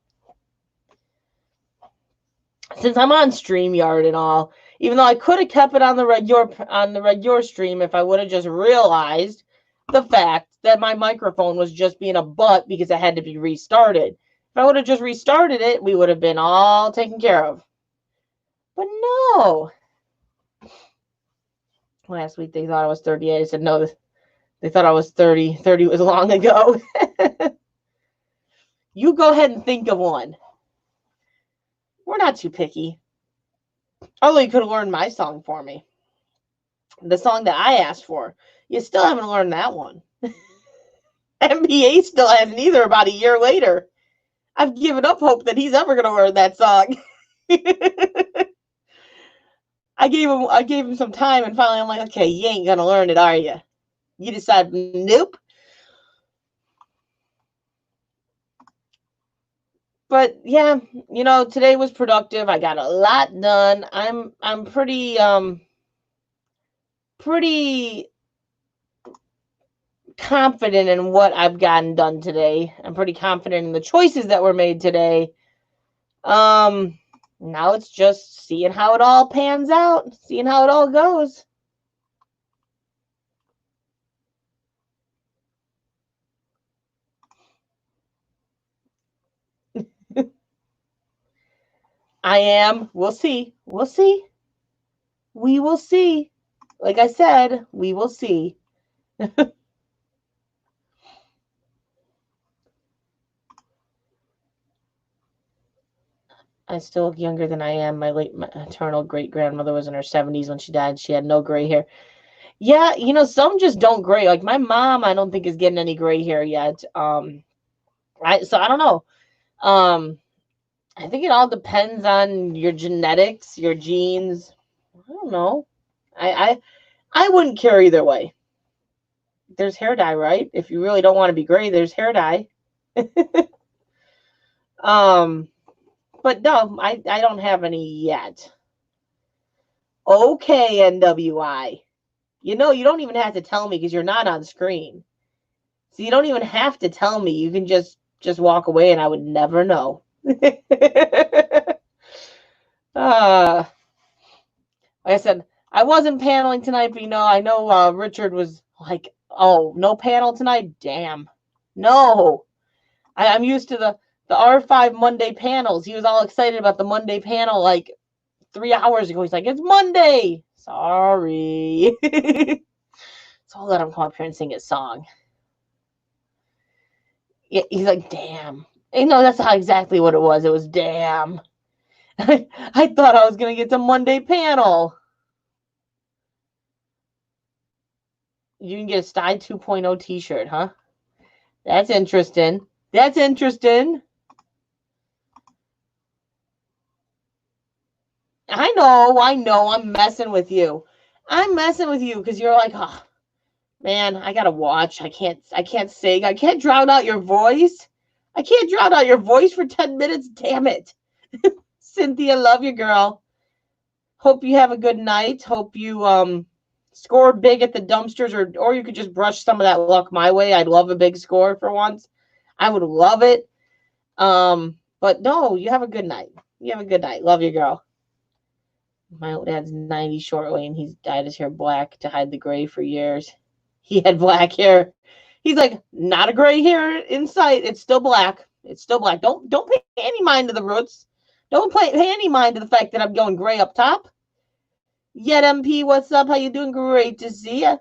Since I'm on StreamYard and all, even though I could have kept it on the regular stream if I would have just realized the fact that my microphone was just being a butt because it had to be restarted. I would have just restarted it, we would have been all taken care of. But no. Last week they thought I was 38. I said no, they thought I was 30. 30 was long ago. You go ahead and think of one. We're not too picky. Although you could have learned my song for me. The song that I asked for. You still haven't learned that one. NBA still hasn't either about a year later. I've given up hope that he's ever going to learn that song. I gave him some time, and finally I'm like, okay, you ain't going to learn it, are you? You decide, nope. But yeah, you know, today was productive. I got a lot done. I'm pretty confident in what I've gotten done today. I'm pretty confident in the choices that were made today. Now it's just seeing how it all pans out, seeing how it all goes. I am. We'll see. We'll see. We will see. Like I said, we will see. I still look younger than I am. My maternal great-grandmother was in her 70s when she died. She had no gray hair. Yeah, you know, some just don't gray. Like my mom, I don't think is getting any gray hair yet. So I don't know. I think it all depends on your genetics, your genes. I don't know. I wouldn't care either way. There's hair dye, right? If you really don't want to be gray, there's hair dye. But no, I don't have any yet. Okay, NWI. You know, you don't even have to tell me because you're not on screen. So you don't even have to tell me. You can just walk away and I would never know. Like I said, I wasn't paneling tonight, but you know, I know Richard was like, oh, no panel tonight? Damn. No. I'm used to the R5 Monday panels. He was all excited about the Monday panel like 3 hours ago. He's like, it's Monday. Sorry. So I'll let him come up here and sing his song. Yeah, he's like, damn. You know, that's how exactly what it was. It was damn. I thought I was going to get to Monday panel. You can get a Style 2.0 t-shirt, huh? That's interesting. That's interesting. I know. I'm messing with you. I'm messing with you because you're like, oh, man, I gotta watch. I can't sing. I can't drown out your voice. I can't drown out your voice for 10 minutes. Damn it. Cynthia, love you, girl. Hope you have a good night. Hope you score big at the dumpsters, or you could just brush some of that luck my way. I'd love a big score for once. I would love it. But no, you have a good night. You have a good night. Love you, girl. My old dad's 90 shortly, and he's dyed his hair black to hide the gray for years. He had black hair. He's like, not a gray hair in sight. It's still black. It's still black. Don't pay any mind to the roots. Don't pay any mind to the fact that I'm going gray up top. Yet MP, what's up? How you doing? Great to see you.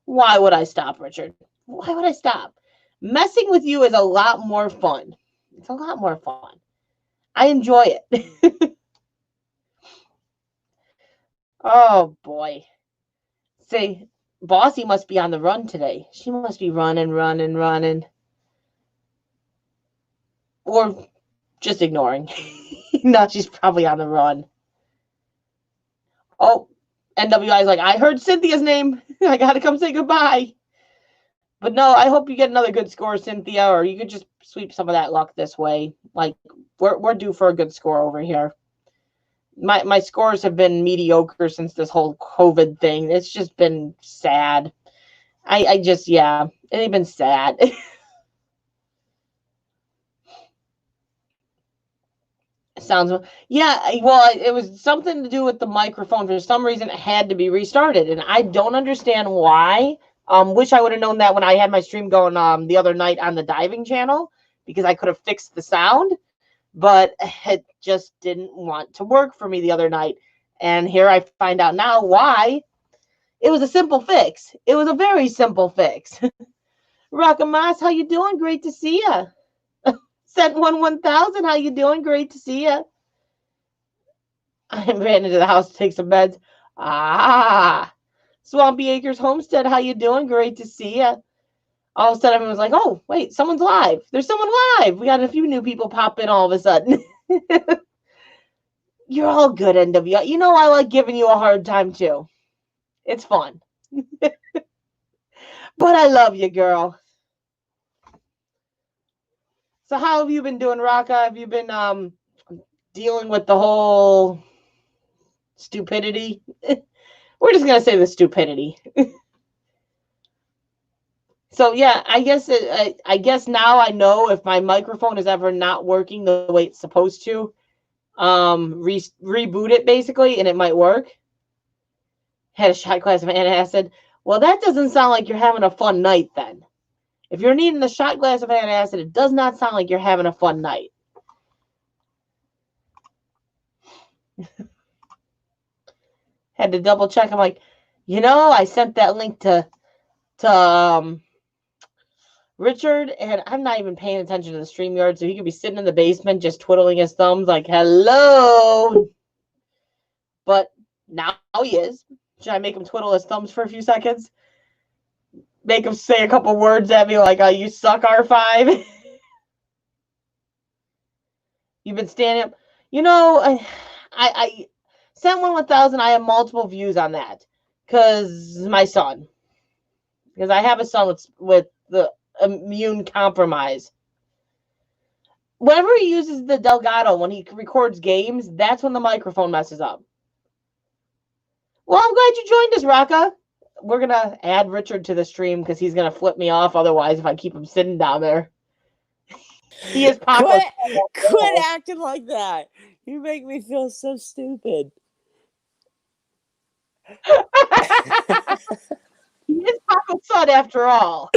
Why would I stop, Richard? Why would I stop? Messing with you is a lot more fun. It's a lot more fun. I enjoy it. Oh, boy. Say, Bossy must be on the run today. She must be running. Or just ignoring. No, she's probably on the run. Oh, NWI's like, I heard Cynthia's name. I got to come say goodbye. But no, I hope you get another good score, Cynthia, or you could just sweep some of that luck this way. Like, we're due for a good score over here. My scores have been mediocre since this whole COVID thing. It's just been sad. I just, yeah, it's been sad. Sounds, yeah, well, it was something to do with the microphone. For some reason, it had to be restarted, and I don't understand why. Wish I would have known that when I had my stream going the other night on the diving channel, because I could have fixed the sound, but it just didn't want to work for me the other night. And here I find out now why. It was a simple fix. It was a very simple fix. Rockamas, how you doing? Great to see ya. Sent 1000. How you doing? Great to see ya. I ran into the house to take some meds. Ah, Swampy Acres Homestead, how you doing? Great to see ya. All of a sudden, everyone was like, oh, wait, someone's live. There's someone live. We got a few new people pop in all of a sudden. You're all good, NW. You know I like giving you a hard time, too. It's fun. But I love you, girl. So how have you been doing, Raka? Have you been dealing with the whole stupidity? We're just going to say the stupidity. So yeah, I guess now I know if my microphone is ever not working the way it's supposed to, reboot it basically, and it might work. Had a shot glass of antacid. Well, that doesn't sound like you're having a fun night then. If you're needing a shot glass of antacid, it does not sound like you're having a fun night. Had to double check. I'm like, I sent that link to Richard, and I'm not even paying attention to the StreamYard, so he could be sitting in the basement just twiddling his thumbs like, hello. But now he is. Should I make him twiddle his thumbs for a few seconds? Make him say a couple words at me like, you suck, R5? You've been standing up. I sent 1000. I have multiple views on that. Because my son. Because I have a son with the immune compromise. Whenever he uses the Delgado when he records games, that's when the microphone messes up. Well, I'm glad you joined us, Raka. We're going to add Richard to the stream because he's going to flip me off otherwise if I keep him sitting down there. He is Papa. Quit acting like that. You make me feel so stupid. He is Paco's son after all.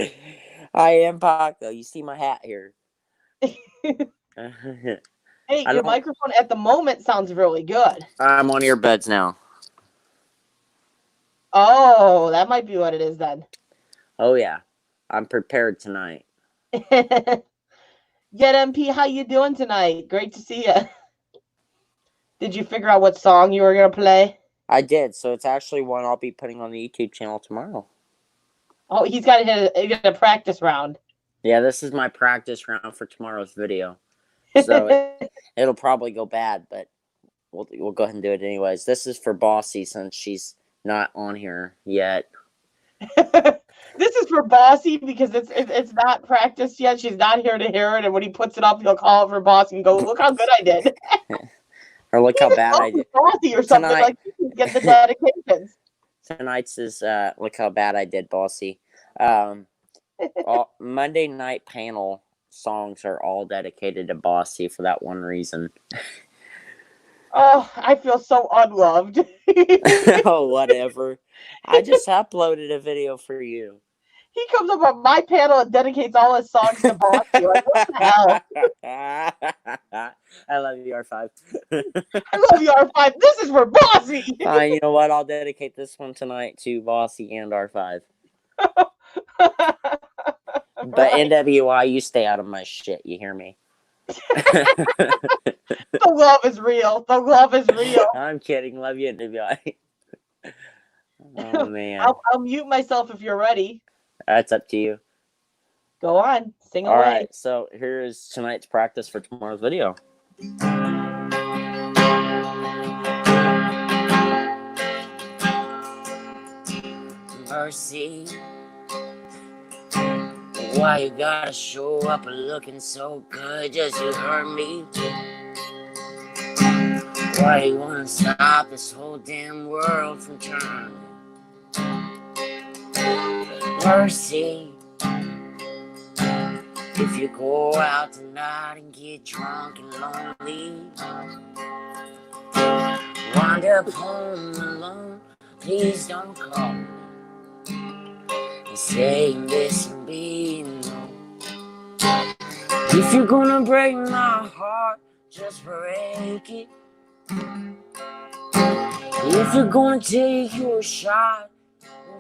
I am Paco. You see my hat here. Hey, your microphone at the moment sounds really good. I'm on earbuds now. Oh, that might be what it is then. Oh, yeah. I'm prepared tonight. Yet MP, how you doing tonight? Great to see you. Did you figure out what song you were going to play? I did, so it's actually one I'll be putting on the YouTube channel tomorrow. Oh, he's got to hit a practice round. Yeah, this is my practice round for tomorrow's video. So it'll probably go bad, but we'll go ahead and do it anyways. This is for Bossy since she's not on here yet. This is for Bossy because it's not practiced yet. She's not here to hear it, and when he puts it up, he'll call it for Bossy and go, "Look how good I did." Or look how bad I did. Bossy or something like get the dedications. Tonight's is look how bad I did, Bossy. Monday night panel songs are all dedicated to Bossy for that one reason. Oh, I feel so unloved. Oh, whatever. I just uploaded a video for you. He comes up on my panel and dedicates all his songs to Bossy. Like, what the hell? I love you, R5. I love you, R5. This is for Bossy. You know what? I'll dedicate this one tonight to Bossy and R5. But NWI, you stay out of my shit. You hear me? The love is real. The love is real. I'm kidding. Love you, NWI. Oh, man. I'll mute myself if you're ready. That's up to you. Go on. Sing away. All right. So here is tonight's practice for tomorrow's video. Mercy. Why you gotta show up looking so good just to hurt me? Why you wanna stop this whole damn world from turning? Mercy. If you go out tonight and get drunk and lonely, wind up home alone, please don't call me and say you miss me, no. If you're gonna break my heart, just break it. If you're gonna take your shot,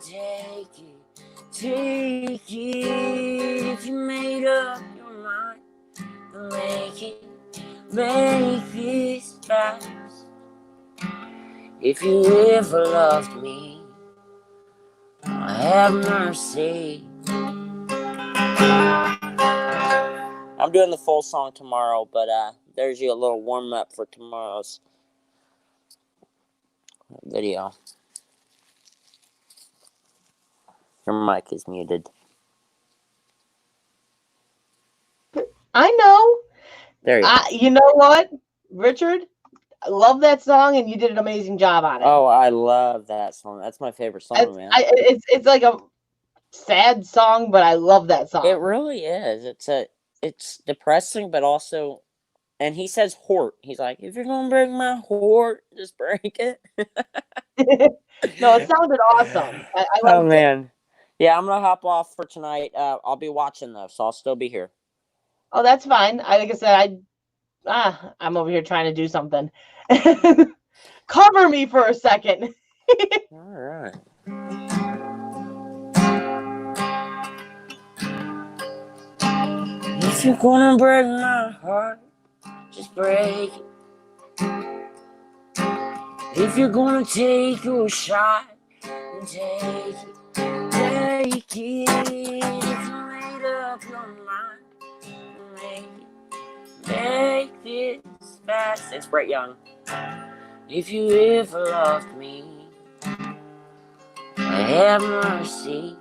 take it, take it. If you made up your mind, then make this fast. If you ever loved me, have mercy. I'm doing the full song tomorrow, but there's you a little warm up for tomorrow's video. Your mic is muted. I know. There you go. You know what, Richard? I love that song, and you did an amazing job on it. Oh, I love that song. That's my favorite song, man. It's like a sad song, but I love that song. It really is. It's depressing, but also, and he says "hort." He's like, "If you're gonna break my hort, just break it." No, it sounded awesome. I liked it. Man, yeah, I'm gonna hop off for tonight. I'll be watching though, so I'll still be here. Oh, that's fine. Like I said, I'm over here trying to do something. Cover me for a second. All right. If you're gonna break my heart, just break it. If you're gonna take your shot, then take it, take it. If you made up your mind, make this fast. It's Brett Young. If you ever loved me, have mercy.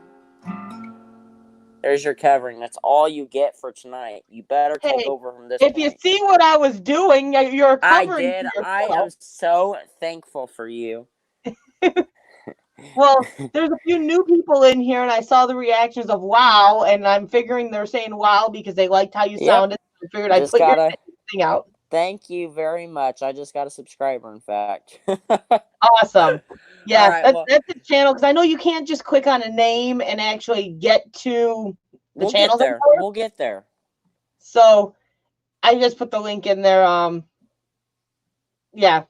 There's your covering. That's all you get for tonight. You better take over from this point. If you see what I was doing, you're covering. I did. I am so thankful for you. Well, there's a few new people in here, and I saw the reactions of wow, and I'm figuring they're saying wow because they liked how you sounded. I figured I'd put your thing out. Thank you very much. I just got a subscriber, in fact. Awesome. Yes, right, that's the channel, because I know you can't just click on a name and actually get to the channel. We'll get there. So I just put the link in there. Yeah.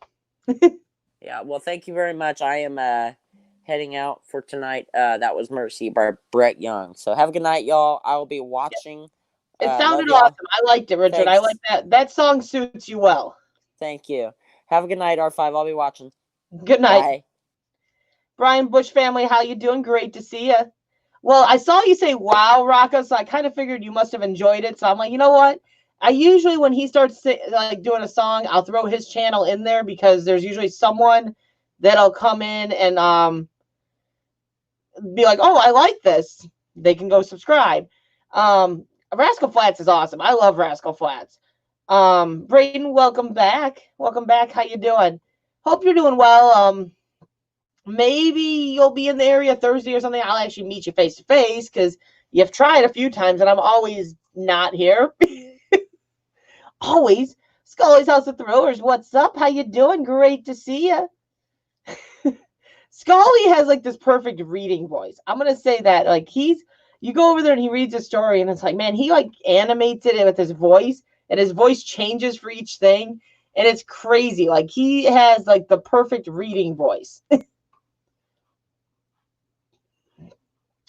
Yeah, well, thank you very much. I am heading out for tonight. That was Mercy by Brett Young. So have a good night, y'all. I will be watching. It sounded awesome. I liked it, Richard. Thanks. I like that. That song suits you well. Thank you. Have a good night, R5. I'll be watching. Good night. Bye. Brian Bush family, how you doing? Great to see you. Well, I saw you say wow, Rocco, so I kind of figured you must have enjoyed it. So I'm like, you know what? I usually, when he starts like doing a song, I'll throw his channel in there because there's usually someone that'll come in and be like, oh, I like this. They can go subscribe. Rascal Flatts is awesome. I love Rascal Flatts. Brayden, welcome back. Welcome back. How you doing? Hope you're doing well. Maybe you'll be in the area Thursday or something. I'll actually meet you face to face because you've tried a few times and I'm always not here. Always. Scully's House of Throwers, what's up? How you doing? Great to see you. Scully has like this perfect reading voice. I'm gonna say that. Like you go over there and he reads a story and it's like, man, he like animates it with his voice and his voice changes for each thing. And it's crazy. Like he has like the perfect reading voice.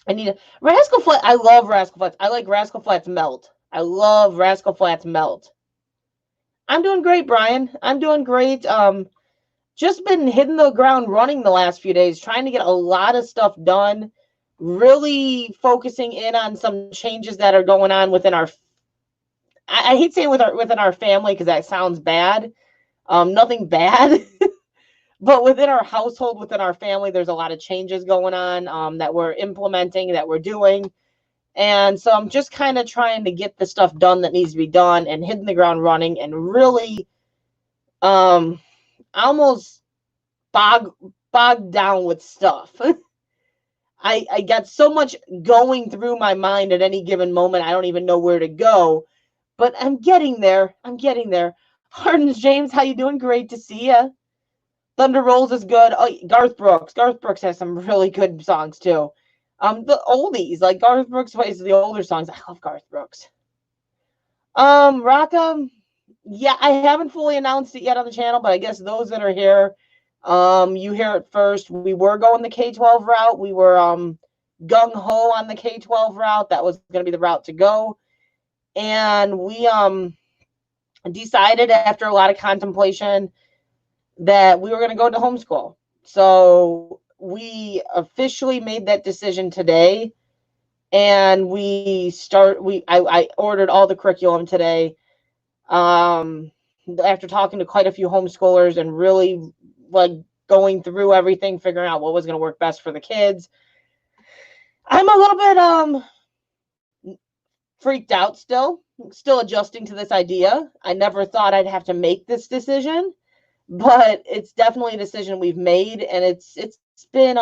I need a Rascal Flatts. I love Rascal Flatts. I like Rascal Flatts Melt. I love Rascal Flatts Melt. I'm doing great, Brian. I'm doing great. Just been hitting the ground running the last few days, trying to get a lot of stuff done. Really focusing in on some changes that are going on within our. I hate saying within our family because that sounds bad. Nothing bad. But within our household, within our family, there's a lot of changes going on that we're implementing, that we're doing. And so I'm just kind of trying to get the stuff done that needs to be done and hitting the ground running and really almost bogged down with stuff. I got so much going through my mind at any given moment. I don't even know where to go. But I'm getting there. I'm getting there. Hardens James, how you doing? Great to see you. Thunder Rolls is good. Oh, Garth Brooks. Garth Brooks has some really good songs too. The oldies, like Garth Brooks plays the older songs. I love Garth Brooks. Raka, yeah, I haven't fully announced it yet on the channel, but I guess those that are here, you hear it first. We were going the K-12 route. We were gung-ho on the K-12 route. That was going to be the route to go. And we decided after a lot of contemplation that we were going to go to homeschool. So we officially made that decision today. And I ordered all the curriculum today. After talking to quite a few homeschoolers and really like going through everything, figuring out what was going to work best for the kids. I'm a little bit freaked out still adjusting to this idea. I never thought I'd have to make this decision, but it's definitely a decision we've made, and it's been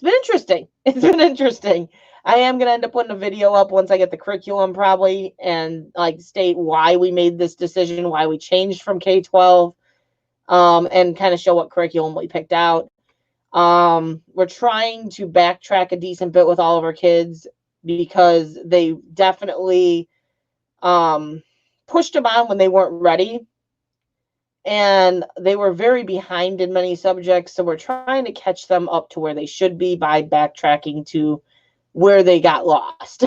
interesting. It's been interesting. I am going to end up putting a video up once I get the curriculum probably and like state why we made this decision, why we changed from K-12, and kind of show what curriculum we picked out. We're trying to backtrack a decent bit with all of our kids because they definitely pushed them on when they weren't ready. And they were very behind in many subjects. So we're trying to catch them up to where they should be by backtracking to where they got lost.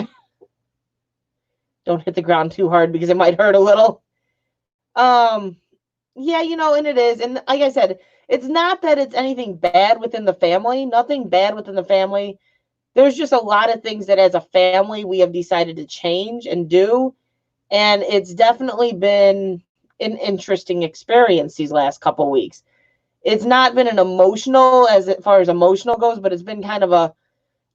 Don't hit the ground too hard because it might hurt a little. Yeah, and it is. And like I said, it's not that it's anything bad within the family. Nothing bad within the family. There's just a lot of things that as a family we have decided to change and do. And it's definitely been an interesting experience these last couple of weeks. It's not been an emotional as far as emotional goes, but it's been kind of a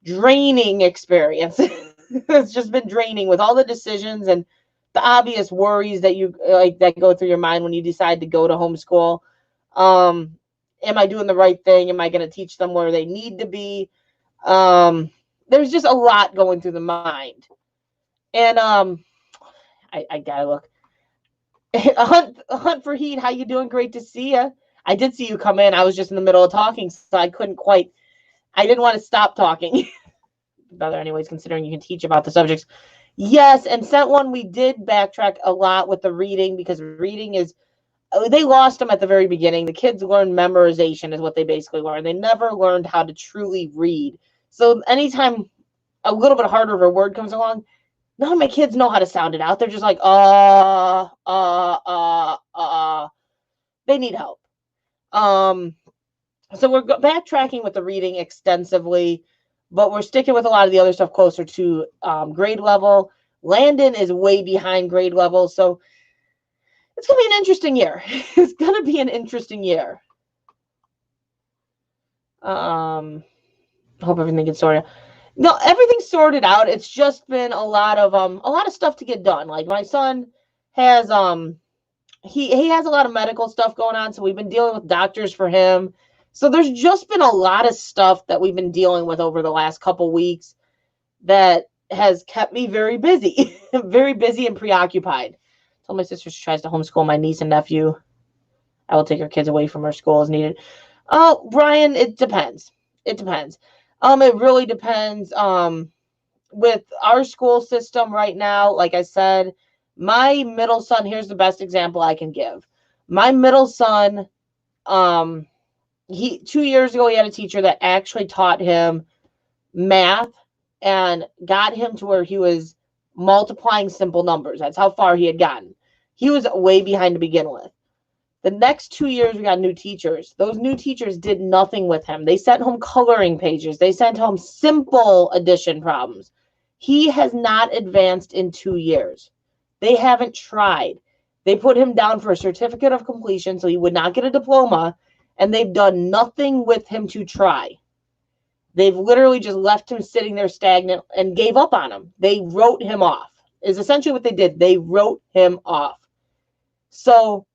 draining experience. It's just been draining with all the decisions and the obvious worries that you like that go through your mind when you decide to go to homeschool. Am I doing the right thing? Am I going to teach them where they need to be? There's just a lot going through the mind. And I gotta look. a hunt for heat. How you doing? Great to see you. I did see you come in. I was just in the middle of talking, so I couldn't quite. I didn't want to stop talking. Better, anyways, considering you can teach about the subjects. Yes, and Sent One, we did backtrack a lot with the reading because reading is. They lost them at the very beginning. The kids learned memorization is what they basically learned. They never learned how to truly read. So anytime a little bit harder of a word comes along, none of my kids know how to sound it out. They're just like, they need help. So we're backtracking with the reading extensively, but we're sticking with a lot of the other stuff closer to grade level. Landon is way behind grade level, so it's going to be an interesting year. It's going to be an interesting year. Hope everything gets sorted. No, everything's sorted out. It's just been a lot of stuff to get done. Like my son has he has a lot of medical stuff going on, so we've been dealing with doctors for him. So there's just been a lot of stuff that we've been dealing with over the last couple weeks that has kept me very busy, very busy and preoccupied. I told my sister she tries to homeschool my niece and nephew. I will take her kids away from her school as needed. Oh, Brian, it depends. It depends. It really depends. With our school system right now, like I said, my middle son, here's the best example I can give. My middle son, 2 years ago, he had a teacher that actually taught him math and got him to where he was multiplying simple numbers. That's how far he had gotten. He was way behind to begin with. The next 2 years, we got new teachers. Those new teachers did nothing with him. They sent home coloring pages. They sent home simple addition problems. He has not advanced in 2 years. They haven't tried. They put him down for a certificate of completion so he would not get a diploma, and they've done nothing with him to try. They've literally just left him sitting there stagnant and gave up on him. They wrote him off, is essentially what they did. They wrote him off. So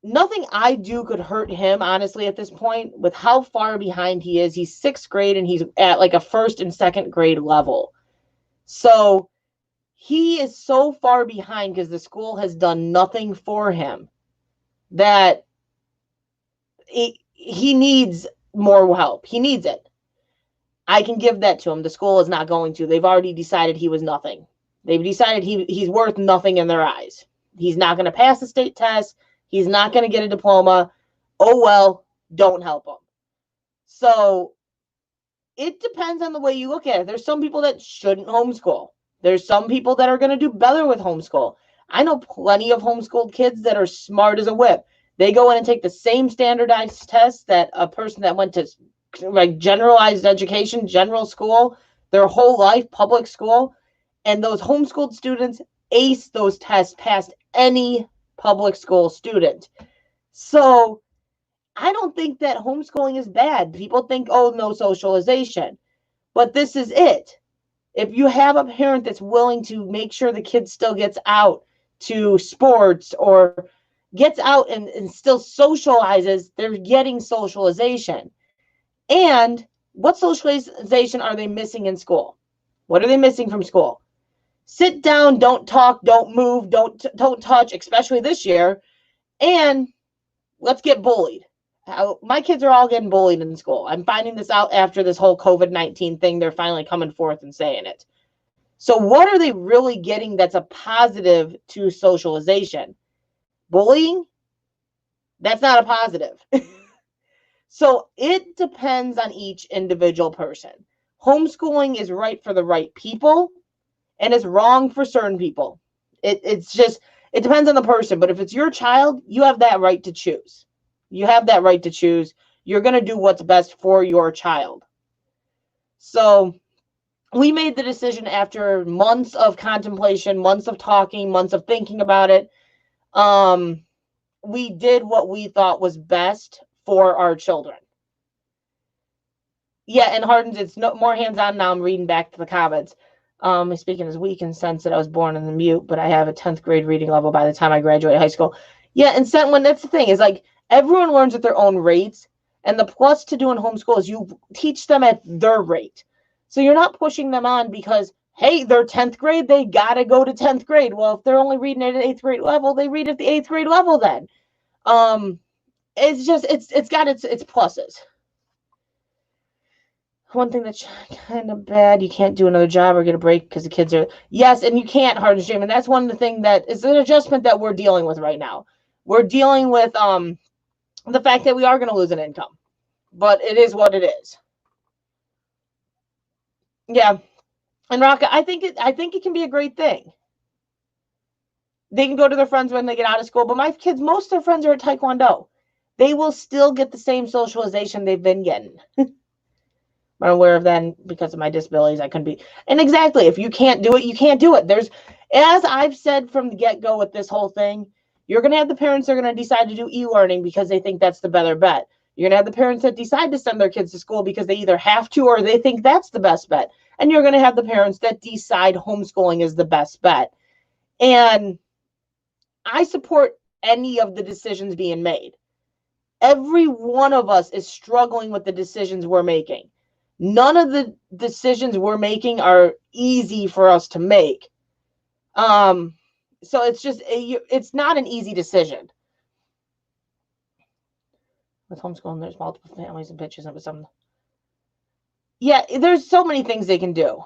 nothing I do could hurt him, honestly, at this point, with how far behind he is. He's 6th grade, and he's at like a 1st and 2nd grade level. So he is so far behind because the school has done nothing for him that he needs more help. He needs it. I can give that to him. The school is not going to. They've already decided he was nothing. They've decided he's worth nothing in their eyes. He's not going to pass the state test. He's not going to get a diploma. Oh, well, don't help him. So it depends on the way you look at it. There's some people that shouldn't homeschool. There's some people that are going to do better with homeschool. I know plenty of homeschooled kids that are smart as a whip. They go in and take the same standardized tests that a person that went to like generalized education, general school, their whole life, public school, and those homeschooled students ace those tests past any public school student. So I don't think that homeschooling is bad. People think, oh, no socialization. But this is it. If you have a parent that's willing to make sure the kid still gets out to sports or gets out and still socializes, they're getting socialization. And what socialization are they missing in school? What are they missing from school? Sit down, don't talk, don't move, don't touch, especially this year. And let's get bullied. My kids are all getting bullied in school. I'm finding this out after this whole COVID-19 thing. They're finally coming forth and saying it. So what are they really getting that's a positive to socialization? Bullying? That's not a positive. So it depends on each individual person. Homeschooling is right for the right people and is wrong for certain people. It depends on the person. But if it's your child, you have that right to choose. You have that right to choose. You're going to do what's best for your child. So we made the decision after months of contemplation, months of talking, months of thinking about it. We did what we thought was best for our children. Yeah, and Hardens, it's no more hands-on now. I'm reading back to the comments. My speaking is weak and sense that I was born in the mute, but I have a 10th grade reading level by the time I graduate high school. Yeah, and when that's the thing, is like everyone learns at their own rates. And the plus to doing homeschool is you teach them at their rate. So you're not pushing them on because, hey, they're 10th grade, they got to go to 10th grade. Well, if they're only reading at an 8th grade level, they read at the 8th grade level then. It's just, it's got its pluses. One thing that's kind of bad, you can't do another job or get a break because the kids are, yes, and you can't, Hardens Jim, and that's one of the things that is an adjustment that we're dealing with right now. We're dealing with the fact that we are going to lose an income, but it is what it is. Yeah, and Rocka, I think it can be a great thing. They can go to their friends when they get out of school, but my kids, most of their friends are at Taekwondo. They will still get the same socialization they've been getting. I'm aware of that because of my disabilities. I couldn't be. And exactly, if you can't do it, you can't do it. There's, as I've said from the get-go with this whole thing, you're going to have the parents that are going to decide to do e-learning because they think that's the better bet. You're going to have the parents that decide to send their kids to school because they either have to or they think that's the best bet. And you're going to have the parents that decide homeschooling is the best bet. And I support any of the decisions being made. Every one of us is struggling with the decisions we're making. None of the decisions we're making are easy for us to make. So it's not an easy decision. With homeschooling, there's multiple families and pitches and some. Yeah, there's so many things they can do.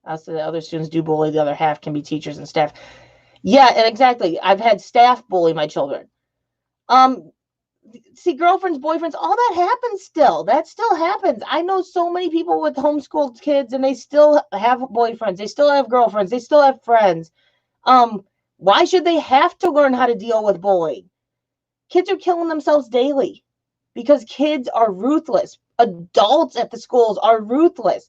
As the other students do bully, the other half can be teachers and staff. Yeah, and exactly. I've had staff bully my children. See, girlfriends, boyfriends, all that happens still. That still happens. I know so many people with homeschooled kids and they still have boyfriends. They still have girlfriends. They still have friends. Why should they have to learn how to deal with bullying? Kids are killing themselves daily because kids are ruthless. Adults at the schools are ruthless.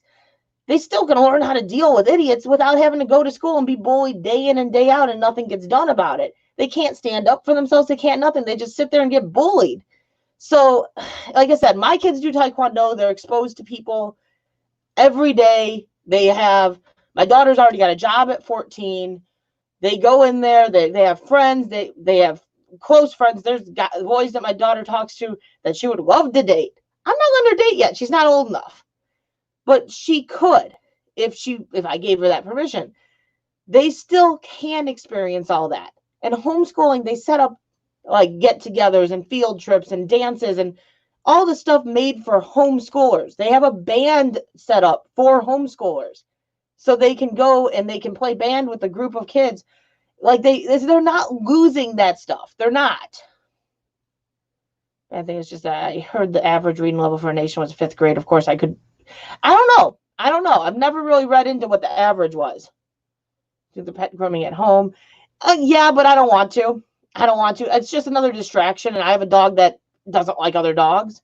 They still can learn how to deal with idiots without having to go to school and be bullied day in and day out and nothing gets done about it. They can't stand up for themselves. They can't nothing. They just sit there and get bullied. So, like I said, my kids do Taekwondo. They're exposed to people every day. My daughter's already got a job at 14. They go in there. They have friends. They have close friends. There's boys that my daughter talks to that she would love to date. I'm not letting her date yet. She's not old enough. But she could if I gave her that permission. They still can experience all that. And homeschooling, they set up like get-togethers and field trips and dances and all the stuff made for homeschoolers. They have a band set up for homeschoolers. so they can go and they can play band with a group of kids. Like they're not losing that stuff. They're not. I think it's just that I heard the average reading level for a nation was 5th grade. Of course, I don't know. I don't know. I've never really read into what the average was. Do the pet grooming at home. Yeah, but I don't want to. I don't want to. It's just another distraction, and I have a dog that doesn't like other dogs.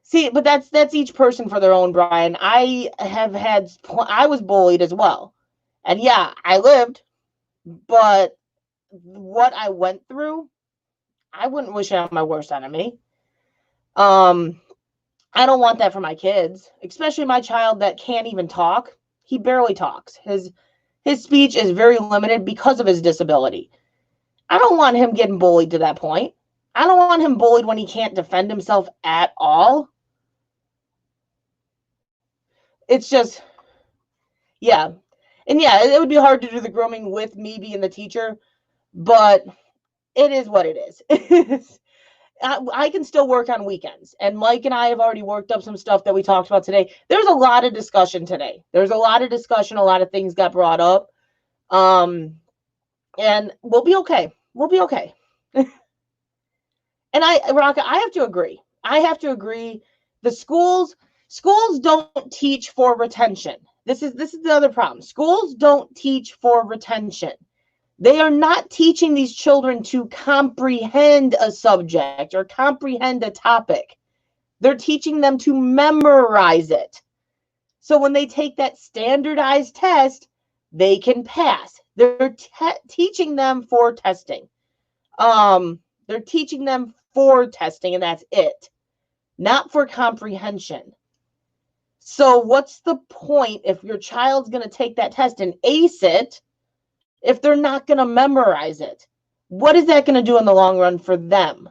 See, but that's each person for their own, Brian. I was bullied as well. And yeah, I lived, but what I went through, I wouldn't wish it on my worst enemy. I don't want that for my kids, especially my child that can't even talk. He barely talks. His speech is very limited because of his disability. I don't want him getting bullied to that point. I don't want him bullied when he can't defend himself at all. It's just, yeah. And yeah, it would be hard to do the grooming with me being the teacher, but it is what it is. I can still work on weekends. And Mike and I have already worked up some stuff that we talked about today. There's a lot of discussion today. There's a lot of discussion. A lot of things got brought up. And we'll be okay. We'll be okay. And Raka, I have to agree. The schools don't teach for retention. This is the other problem. Schools don't teach for retention. They are not teaching these children to comprehend a subject or comprehend a topic. They're teaching them to memorize it. So when they take that standardized test, they can pass. They're teaching them for testing. They're teaching them for testing, and that's it. Not for comprehension. So what's the point if your child's going to take that test and ace it if they're not going to memorize it? What is that going to do in the long run for them?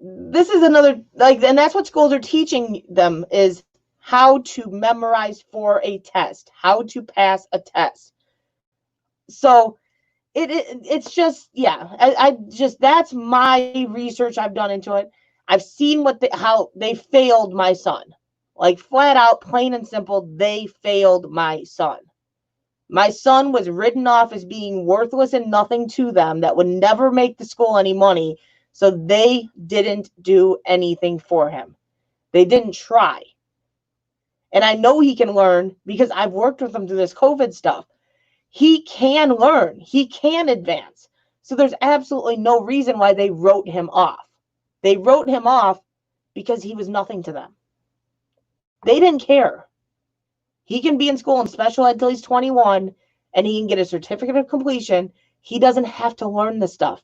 This is another, and that's what schools are teaching them, is how to memorize for a test, how to pass a test. So it's just, yeah, I just, that's my research I've done into it. I've seen how they failed my son. Like, flat out, plain and simple, they failed my son. My son was written off as being worthless and nothing to them, that would never make the school any money. So they didn't do anything for him. They didn't try. And I know he can learn because I've worked with him through this COVID stuff. He can learn. He can advance. So there's absolutely no reason why they wrote him off. They wrote him off because he was nothing to them. They didn't care. He can be in school in special ed till he's 21, and he can get a certificate of completion. He doesn't have to learn this stuff.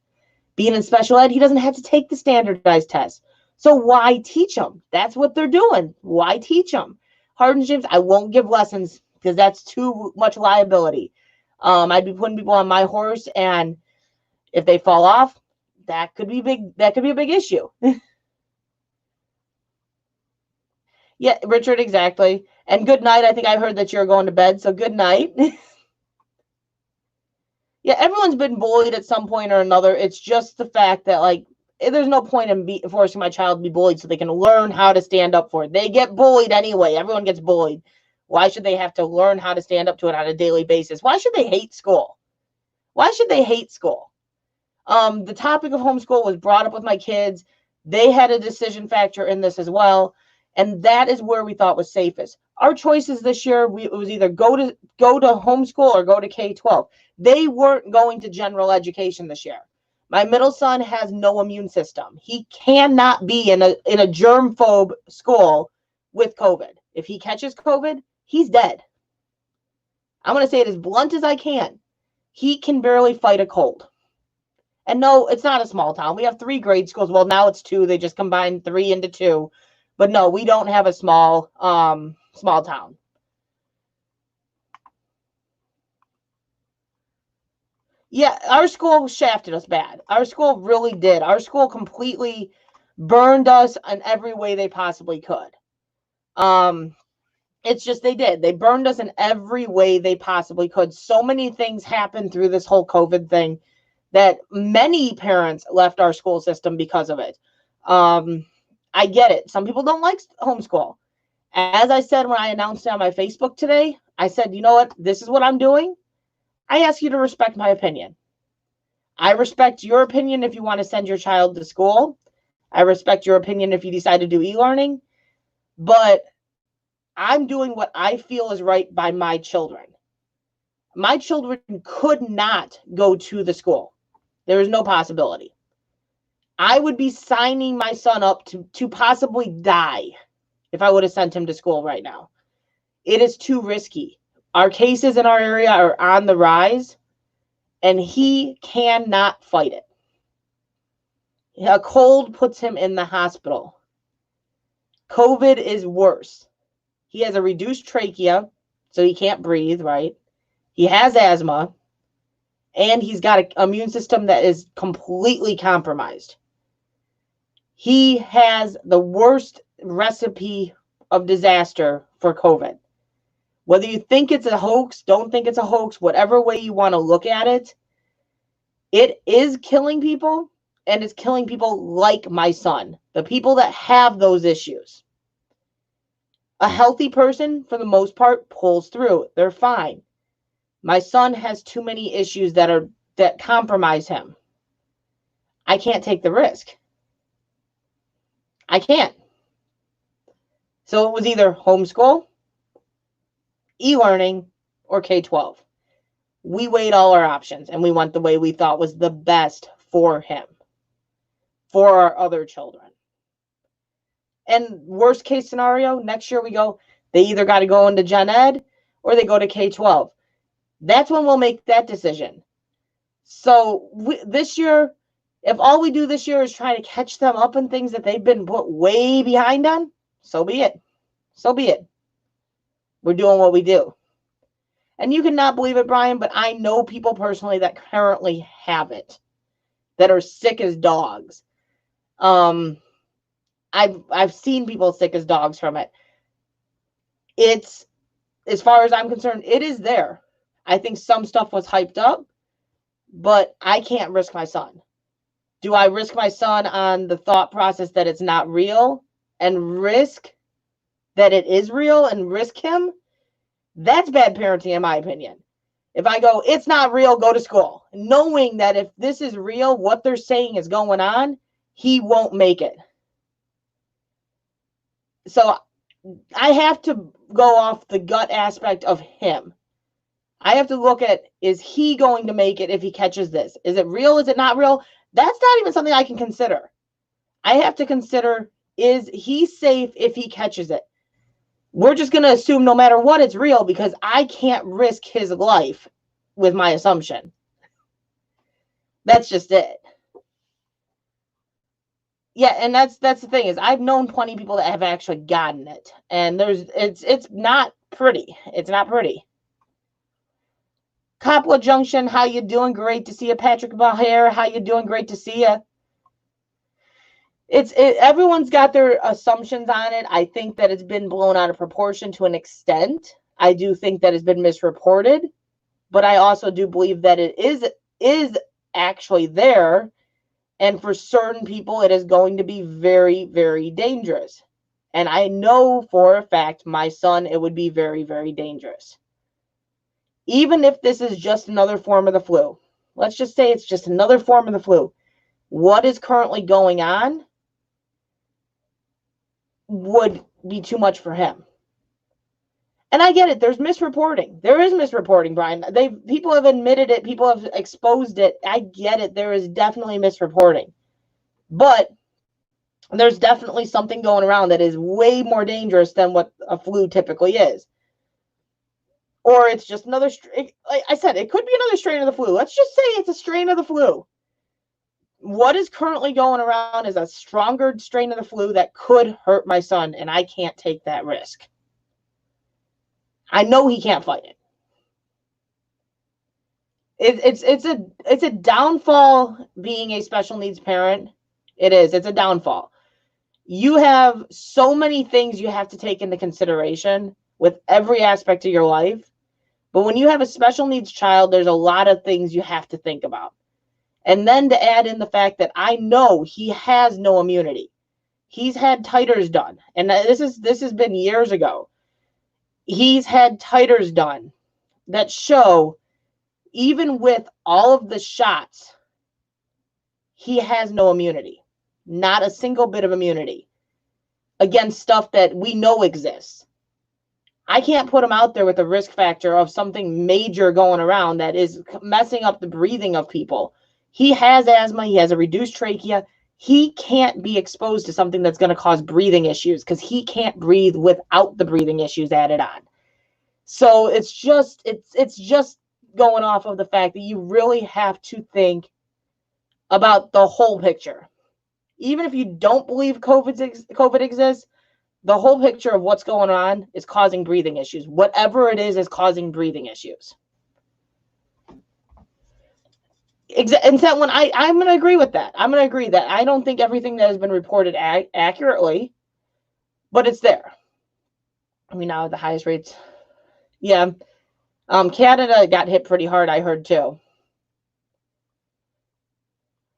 Being in special ed, he doesn't have to take the standardized test. So why teach them? That's what they're doing. Why teach them? Hardships, I won't give lessons because that's too much liability. I'd be putting people on my horse, and if they fall off, that could be big. That could be a big issue. Yeah, Richard, exactly. And good night. I think I heard that you're going to bed, so good night. Yeah, everyone's been bullied at some point or another. It's just the fact that, like, there's no point in forcing my child to be bullied so they can learn how to stand up for it. They get bullied anyway. Everyone gets bullied. Why should they have to learn how to stand up to it on a daily basis? Why should they hate school? Why should they hate school? The topic of homeschool was brought up with my kids. They had a decision factor in this as well. And that is where we thought was safest. Our choices this year, it was either go to homeschool or go to K-12. They weren't going to general education this year. My middle son has no immune system. He cannot be in a germ-phobe school with COVID. If he catches COVID, he's dead. I'm going to say it as blunt as I can. He can barely fight a cold. And no, it's not a small town. We have 3 grade schools. Well, now it's 2. They just combined 3 into 2. But no, we don't have a small town. Yeah, our school shafted us bad. Our school really did. Our school completely burned us in every way they possibly could. It's just they did. They burned us in every way they possibly could. So many things happened through this whole COVID thing that many parents left our school system because of it. I get it. Some people don't like homeschool. As I said when I announced it on my Facebook today, I said, you know what? This is what I'm doing. I ask you to respect my opinion. I respect your opinion if you want to send your child to school. I respect your opinion if you decide to do e-learning. But I'm doing what I feel is right by my children. My children could not go to the school. There is no possibility. I would be signing my son up to possibly die if I would have sent him to school right now. It is too risky. Our cases in our area are on the rise, and he cannot fight it. A cold puts him in the hospital. COVID is worse. He has a reduced trachea, so he can't breathe, right? He has asthma, and he's got an immune system that is completely compromised. He has the worst recipe of disaster for COVID. Whether you think it's a hoax, don't think it's a hoax, whatever way you want to look at it, it is killing people, and it's killing people like my son, the people that have those issues. A healthy person, for the most part, pulls through. They're fine. My son has too many issues that compromise him. I can't take the risk. I can't. So it was either homeschool, e-learning, or K-12. We weighed all our options, and we went the way we thought was the best for him, for our other children. And worst case scenario, next year we go, they either got to go into Gen Ed or they go to K-12. That's when we'll make that decision. So this year, if all we do this year is try to catch them up in things that they've been put way behind on, so be it. So be it. We're doing what we do. And you cannot believe it, Brian, but I know people personally that currently have it, that are sick as dogs. I've seen people sick as dogs from it. It's, as far as I'm concerned, it is there. I think some stuff was hyped up, but I can't risk my son. Do I risk my son on the thought process that it's not real and risk that it is real and risk him? That's bad parenting, in my opinion. If I go, it's not real, go to school, knowing that if this is real, what they're saying is going on, he won't make it. So I have to go off the gut aspect of him. I have to look at, is he going to make it if he catches this? Is it real? Is it not real? That's not even something I can consider. I have to consider, is he safe if he catches it? We're just going to assume no matter what, it's real, because I can't risk his life with my assumption. That's just it. Yeah, and that's the thing, is I've known plenty of people that have actually gotten it, and it's not pretty. It's not pretty. Coppola Junction, how you doing? Great to see you. Patrick Baher, how you doing? Great to see you. Everyone's got their assumptions on it. I think that it's been blown out of proportion to an extent. I do think that it's been misreported, but I also do believe that it is actually there, and for certain people it is going to be very, very dangerous. And I know for a fact my son, it would be very, very dangerous. Even if this is just another form of the flu, let's just say it's just another form of the flu, what is currently going on would be too much for him. And I get it. There's misreporting. There is misreporting, Brian. People have admitted it. People have exposed it. I get it. There is definitely misreporting. But there's definitely something going around that is way more dangerous than what a flu typically is. Or it's just another, like I said, it could be another strain of the flu. Let's just say it's a strain of the flu. What is currently going around is a stronger strain of the flu that could hurt my son, and I can't take that risk. I know he can't fight it. It's a downfall being a special needs parent. It is. It's a downfall. You have so many things you have to take into consideration with every aspect of your life. But when you have a special needs child, there's a lot of things you have to think about. And then to add in the fact that I know he has no immunity. He's had titers done. And this has been years ago. He's had titers done that show, even with all of the shots, he has no immunity. Not a single bit of immunity against stuff that we know exists. I can't put him out there with a risk factor of something major going around that is messing up the breathing of people. He has asthma. He has a reduced trachea. He can't be exposed to something that's going to cause breathing issues because he can't breathe without the breathing issues added on. So it's just going off of the fact that you really have to think about the whole picture. Even if you don't believe COVID exists, the whole picture of what's going on is causing breathing issues. Whatever it is causing breathing issues. And that one, I'm going to agree with that. I'm going to agree that I don't think everything that has been reported accurately, but it's there. I mean, now the highest rates. Yeah. Canada got hit pretty hard, I heard too.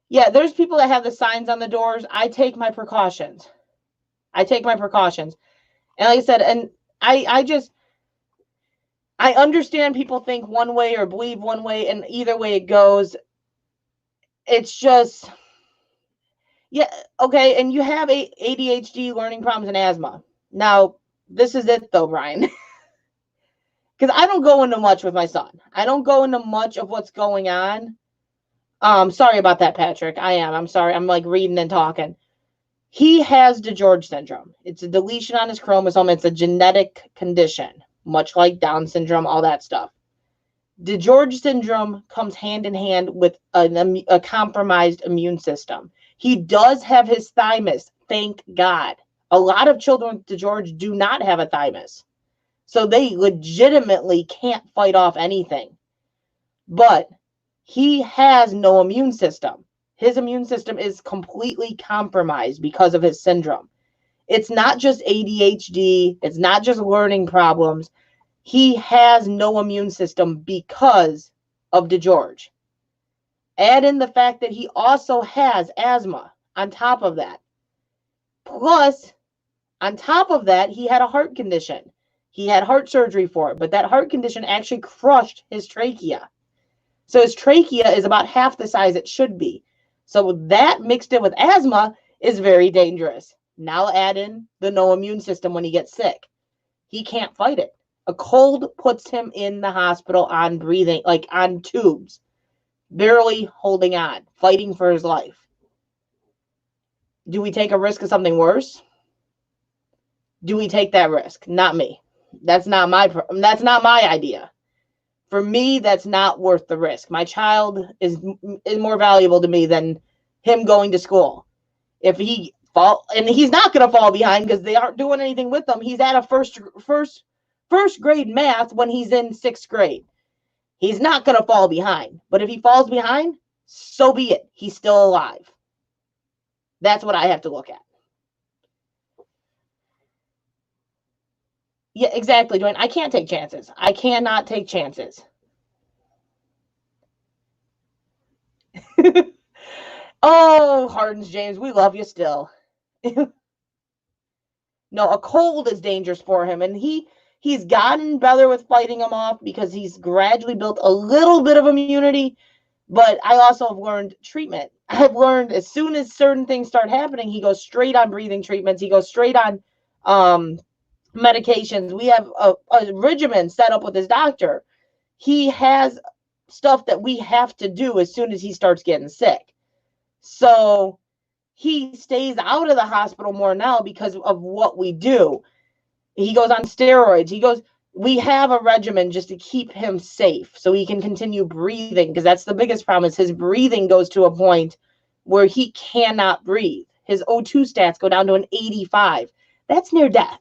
Yeah, there's people that have the signs on the doors. I take my precautions. And like I said, and I understand people think one way or believe one way, and either way it goes. It's just, yeah, okay, and you have ADHD, learning problems, and asthma. Now, this is it though, Brian. Because I don't go into much with my son. I don't go into much of what's going on. Sorry about that, Patrick. I'm sorry. I'm like reading and talking. He has DiGeorge syndrome. It's a deletion on his chromosome. It's a genetic condition, much like Down syndrome, all that stuff. DiGeorge syndrome comes hand in hand with a compromised immune system. He does have his thymus, thank God. A lot of children with DiGeorge do not have a thymus. So they legitimately can't fight off anything. But he has no immune system. His immune system is completely compromised because of his syndrome. It's not just ADHD. It's not just learning problems. He has no immune system because of DiGeorge. Add in the fact that he also has asthma on top of that. Plus, on top of that, he had a heart condition. He had heart surgery for it, but that heart condition actually crushed his trachea. So his trachea is about half the size it should be. So that mixed in with asthma is very dangerous. Now add in the no immune system when he gets sick. He can't fight it. A cold puts him in the hospital on breathing, like on tubes, barely holding on, fighting for his life. Do we take a risk of something worse? Do we take that risk? Not me. That's not my idea. For me, that's not worth the risk. My child is more valuable to me than him going to school. If he fall, and he's not going to fall behind because they aren't doing anything with him. He's at a first grade math when he's in 6th grade. He's not going to fall behind. But if he falls behind, so be it. He's still alive. That's what I have to look at. Yeah, exactly, Dwayne. I can't take chances. I cannot take chances. Oh, Hardens James, we love you still. No, a cold is dangerous for him, and he's gotten better with fighting them off because he's gradually built a little bit of immunity. But I also have learned treatment. I've learned as soon as certain things start happening, he goes straight on breathing treatments. He goes straight on medications. We have a regimen set up with his doctor. He has stuff that we have to do as soon as he starts getting sick. So he stays out of the hospital more now because of what we do. He goes on steroids. We have a regimen just to keep him safe so he can continue breathing, because that's the biggest problem is his breathing goes to a point where he cannot breathe. His O2 stats go down to an 85. That's near death.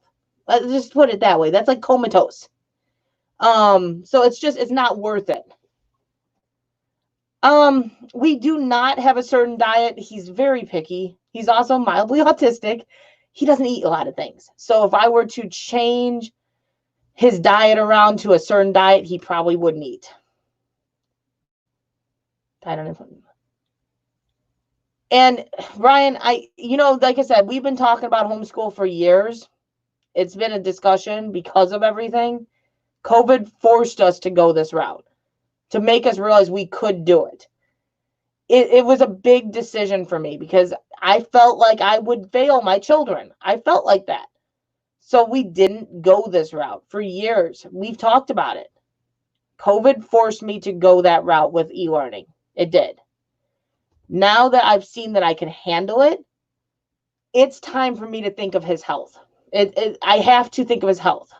Let's just put it that way. That's like comatose. So it's not worth it. We do not have a certain diet. He's very picky. He's also mildly autistic. He doesn't eat a lot of things. So if I were to change his diet around to a certain diet, he probably wouldn't eat. I don't know. And Ryan, like I said, we've been talking about homeschool for years. It's been a discussion because of everything. COVID forced us to go this route, to make us realize we could do it. It was a big decision for me because I felt like I would fail my children. I felt like that. So we didn't go this route for years. We've talked about it. COVID forced me to go that route with e-learning. It did. Now that I've seen that I can handle it, it's time for me to think of his health. I have to think of his health.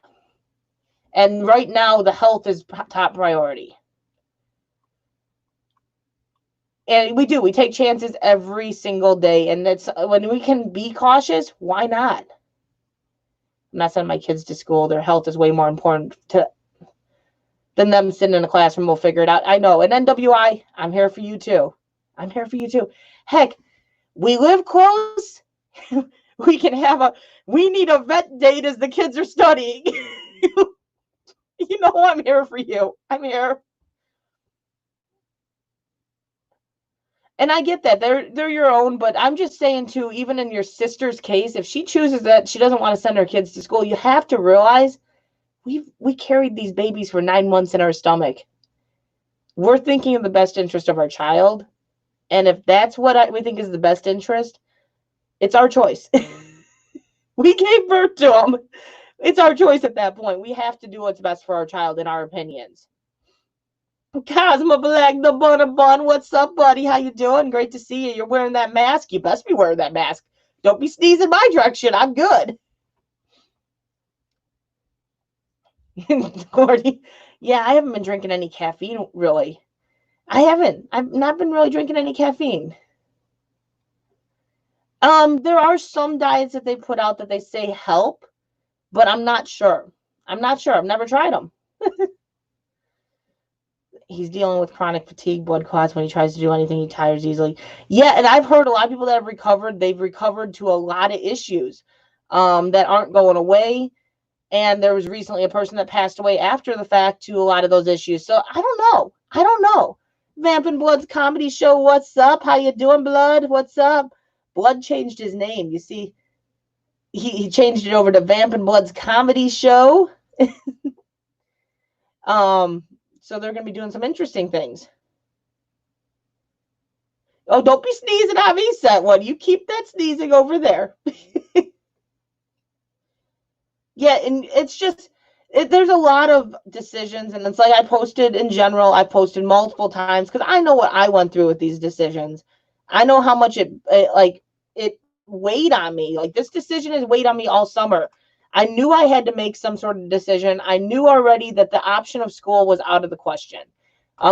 And right now, the health is top priority. And we do. We take chances every single day. And that's when we can be cautious, why not? I'm not sending my kids to school. Their health is way more important than them sitting in a classroom. We'll figure it out. I know. And NWI, I'm here for you too. I'm here for you too. Heck, we live close. We need a vet date as the kids are studying. You know, I'm here for you. I'm here. And I get that they're your own, but I'm just saying too, even in your sister's case, if she chooses that she doesn't want to send her kids to school, you have to realize we carried these babies for 9 months in our stomach. We're thinking of the best interest of our child, and if that's what we think is the best interest, it's our choice. We gave birth to them. It's our choice at that point. We have to do what's best for our child, in our opinions. Cosmo Black, the Bonabon, what's up, buddy? How you doing? Great to see you. You're wearing that mask. You best be wearing that mask. Don't be sneezing my direction. I'm good. Gordy, yeah, I haven't been drinking any caffeine, really. I haven't. I've not been really drinking any caffeine. There are some diets that they put out that they say help, but I'm not sure. I've never tried them. He's dealing with chronic fatigue, blood clots. When he tries to do anything, he tires easily. Yeah, and I've heard a lot of people that have recovered. They've recovered to a lot of issues that aren't going away. And there was recently a person that passed away after the fact to a lot of those issues. So I don't know. Vampin' Blood's comedy show. What's up? How you doing, Blood? What's up? Blood changed his name. You see, he changed it over to Vampin' Blood's comedy show. So they're going to be doing some interesting things. Oh, don't be sneezing at me, set one. You keep that sneezing over there. Yeah, and it's just, there's a lot of decisions, and it's like I posted in general, I posted multiple times, because I know what I went through with these decisions. I know how much it weighed on me. Like, this decision has weighed on me all summer. I knew I had to make some sort of decision. I knew already that the option of school was out of the question.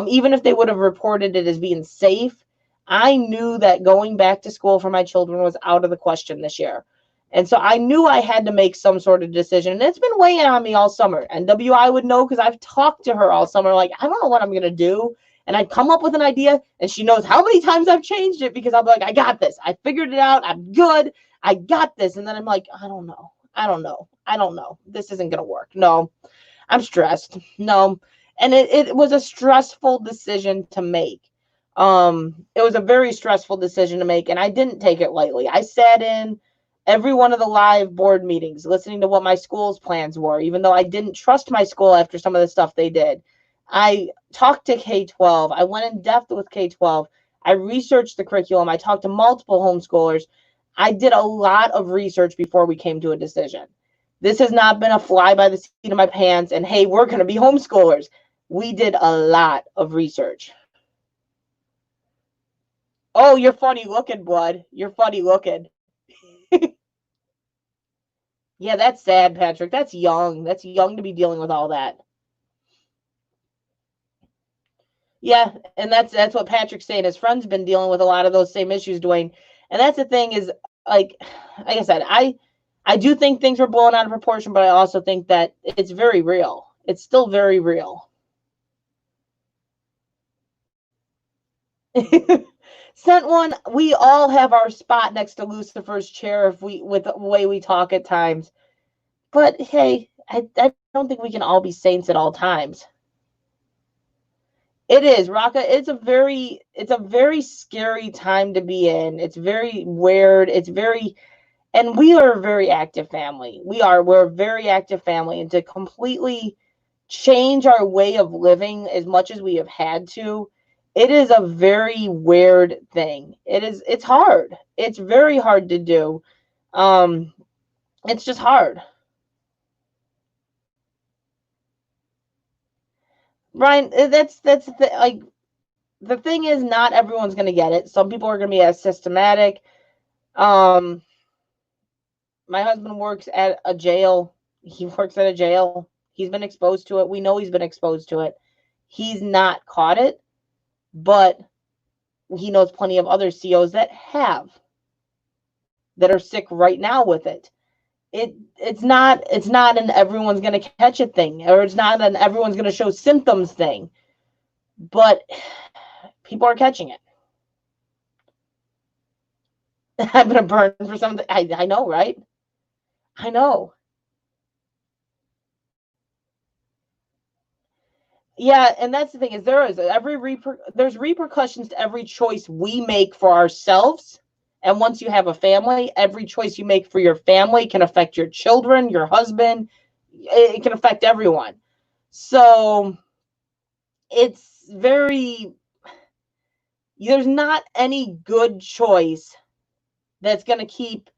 Even if they would have reported it as being safe, I knew that going back to school for my children was out of the question this year. And so I knew I had to make some sort of decision. And it's been weighing on me all summer. And WI would know because I've talked to her all summer. Like, I don't know what I'm going to do. And I'd come up with an idea. And she knows how many times I've changed it because I'm like, I got this. I figured it out. I'm good. I got this. And then I'm like, I don't know. This isn't going to work. No, I'm stressed. No. And it was a stressful decision to make. It was a very stressful decision to make. And I didn't take it lightly. I sat in every one of the live board meetings, listening to what my school's plans were, even though I didn't trust my school after some of the stuff they did. I talked to K-12. I went in depth with K-12. I researched the curriculum. I talked to multiple homeschoolers. I did a lot of research before we came to a decision. This has not been a fly by the seat of my pants and, hey, we're going to be homeschoolers. We did a lot of research. Oh, you're funny looking, Blood. You're funny looking. Yeah, that's sad, Patrick. That's young. That's young to be dealing with all that. Yeah, and that's what Patrick's saying. His friend's been dealing with a lot of those same issues, Dwayne. And that's the thing is, like I said, I do think things were blown out of proportion, but I also think that it's very real. It's still very real. Sent one. We all have our spot next to Lucifer's chair with the way we talk at times. But hey, I don't think we can all be saints at all times. It is, Raka. It's a very scary time to be in. It's very weird. And we are a very active family. We're a very active family, and to completely change our way of living as much as we have had to, it is a very weird thing. It's hard. It's very hard to do. It's just hard. Brian, like the thing is, not everyone's going to get it. Some people are going to be as systematic. Um, my husband works at a jail. He works at a jail. He's been exposed to it. We know he's been exposed to it. He's not caught it, but he knows plenty of other COs that are sick right now with it. It's not an everyone's going to catch it thing, or it's not an everyone's going to show symptoms thing, but people are catching it. I'm going to burn for something. I know, right? I know. Yeah, and that's the thing, is there's repercussions to every choice we make for ourselves. And once you have a family, every choice you make for your family can affect your children, your husband. It can affect everyone. So it's there's not any good choice that's going to keep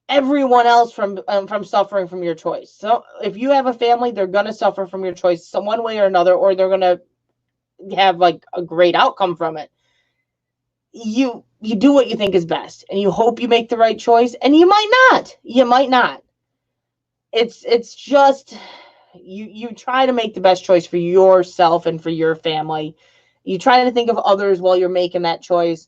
everyone else from suffering from your choice. So if you have a family, they're going to suffer from your choice some one way or another, or they're going to have like a great outcome from it. You do what you think is best, and you hope you make the right choice, and you might not. It's just you try to make the best choice for yourself and for your family. You try to think of others while you're making that choice.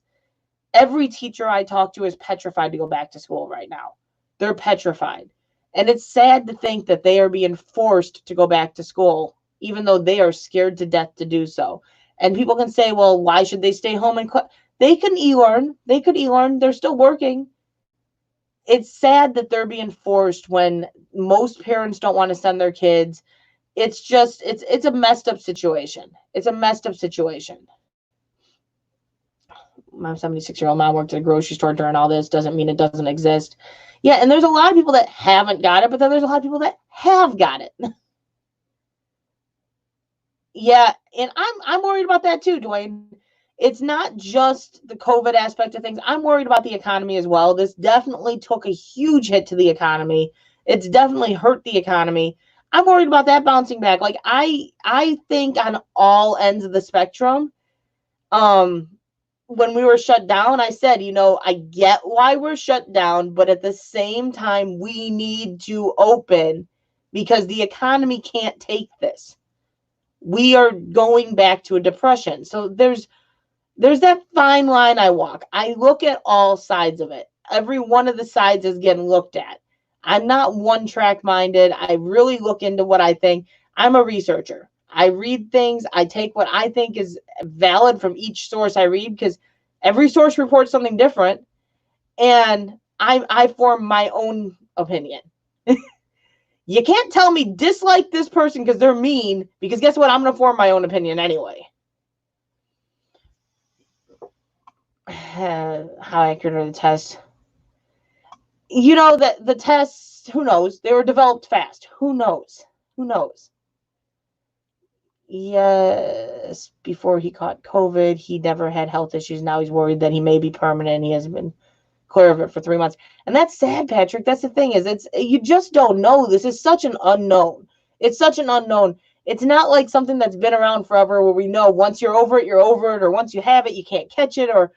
Every teacher I talk to is petrified to go back to school right now. They're petrified. And it's sad to think that they are being forced to go back to school, even though they are scared to death to do so. And people can say, well, why should they stay home and they can e-learn. They could e-learn. They're still working. It's sad that they're being forced when most parents don't want to send their kids. It's just, it's a messed up situation. It's a messed up situation. My 76-year-old mom worked at a grocery store during all this. Doesn't mean it doesn't exist. Yeah, and there's a lot of people that haven't got it, but then there's a lot of people that have got it. Yeah, and I'm worried about that too, Dwayne. It's not just the COVID aspect of things. I'm worried about the economy as well. This definitely took a huge hit to the economy. It's definitely hurt the economy. I'm worried about that bouncing back. Like I think on all ends of the spectrum, when we were shut down, I said, I get why we're shut down, but at the same time, we need to open because the economy can't take this. We are going back to a depression. So there's that fine line I walk. I look at all sides of it. Every one of the sides is getting looked at. I'm not one track minded. I really look into what I think. I'm a researcher. I read things. I take what I think is valid from each source I read, because every source reports something different, and I form my own opinion. You can't tell me dislike this person because they're mean, because guess what? I'm going to form my own opinion anyway. How accurate are the tests? That the tests, who knows? They were developed fast. Who knows? Yes, before he caught COVID, he never had health issues. Now he's worried that he may be permanent. He hasn't been clear of it for 3 months. And that's sad, Patrick. That's the thing, is you just don't know. This is such an unknown. It's such an unknown. It's not like something that's been around forever where we know once you're over it, or once you have it, you can't catch it, or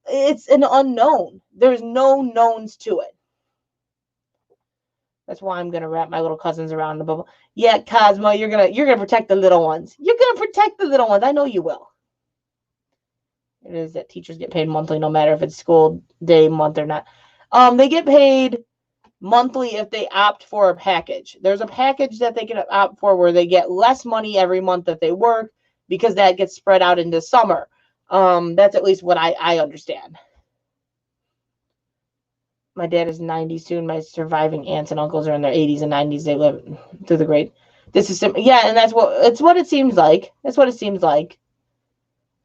it's an unknown. There's no knowns to it. That's why I'm gonna wrap my little cousins around the bubble. Yeah, Cosmo, you're gonna protect the little ones. You're gonna protect the little ones. I know you will. It is that teachers get paid monthly, no matter if it's school day, month, or not. They get paid monthly if they opt for a package. There's a package that they can opt for where they get less money every month that they work, because that gets spread out into summer. That's at least what I understand. My dad is 90 soon. My surviving aunts and uncles are in their 80s and 90s. They live through the great. This is yeah, and that's what it seems like. That's what it seems like.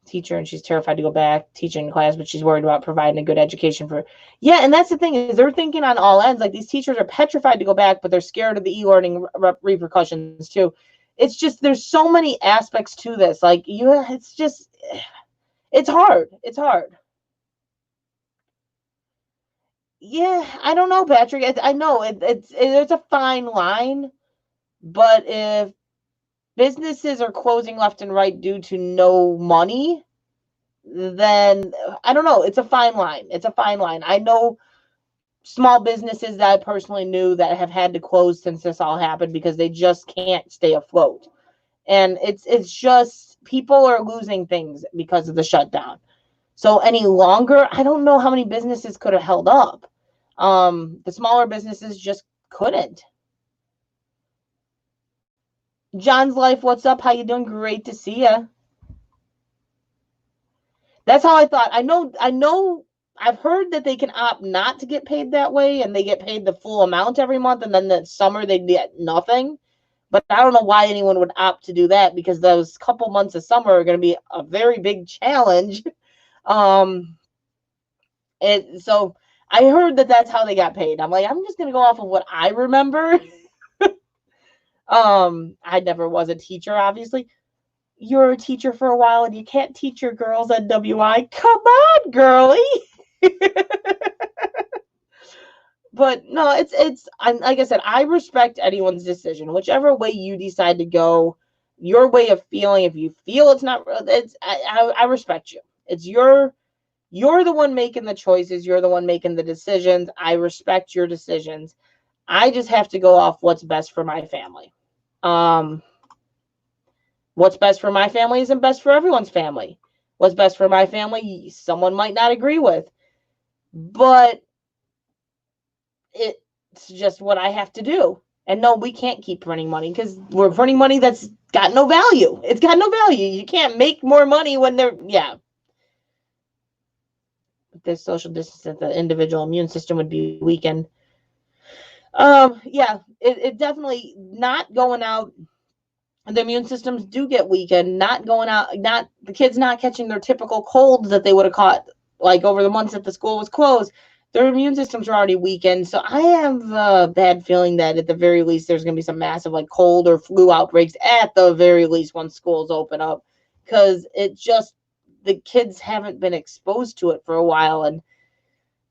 teacher and she's terrified to go back teaching class, but she's worried about providing a good education for. Yeah, and that's the thing is they're thinking on all ends. Like these teachers are petrified to go back, but they're scared of the e-learning repercussions too. It's just there's so many aspects to this. Like it's just it's hard. It's hard. Yeah, I don't know, Patrick. I know it's a fine line, but if businesses are closing left and right due to no money, then I don't know. It's a fine line. It's a fine line. I know small businesses that I personally knew that have had to close since this all happened because they just can't stay afloat. And it's just people are losing things because of the shutdown. So any longer, I don't know how many businesses could have held up. The smaller businesses just couldn't. John's Life, what's up? How you doing? Great to see you. That's how I thought. I know I've heard that they can opt not to get paid that way and they get paid the full amount every month and then the summer they get nothing. But I don't know why anyone would opt to do that because those couple months of summer are going to be a very big challenge. So I heard that that's how they got paid. I'm like, I'm just going to go off of what I remember. I never was a teacher, obviously. You're a teacher for a while and you can't teach your girls NWI. Come on, girly. But no, it's like I said, I respect anyone's decision, whichever way you decide to go, your way of feeling. If you feel it's not, I respect you. It's you're the one making the choices. You're the one making the decisions. I respect your decisions. I just have to go off what's best for my family. What's best for my family isn't best for everyone's family. What's best for my family, someone might not agree with. But it's just what I have to do. And no, we can't keep printing money because we're printing money that's got no value. It's got no value. You can't make more money when there's social distance, the individual immune system would be weakened. It definitely not going out. The immune systems do get weakened, not going out, not the kids not catching their typical colds that they would have caught like over the months that the school was closed. Their immune systems are already weakened. So I have a bad feeling that at the very least there's going to be some massive like cold or flu outbreaks at the very least when schools open up because the kids haven't been exposed to it for a while. And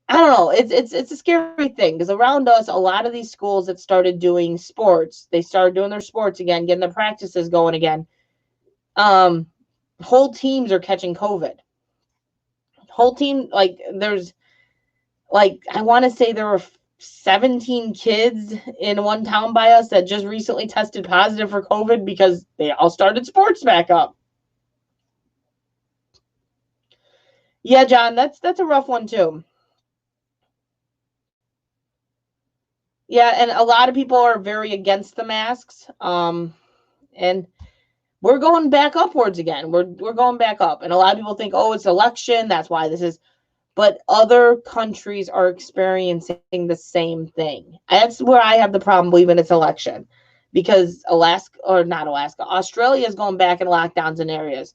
I don't know. It's a scary thing because around us, a lot of these schools that started doing sports, they started doing their sports again, getting their practices going again. Whole teams are catching COVID. Whole team, like there's, like I want to say there were 17 kids in one town by us that just recently tested positive for COVID because they all started sports back up. Yeah, John, that's a rough one too. Yeah, and a lot of people are very against the masks. And we're going back upwards again. We're going back up. And a lot of people think, oh, it's election. That's why this is. But other countries are experiencing the same thing. That's where I have the problem believing it's election. Because Australia is going back in lockdowns in areas.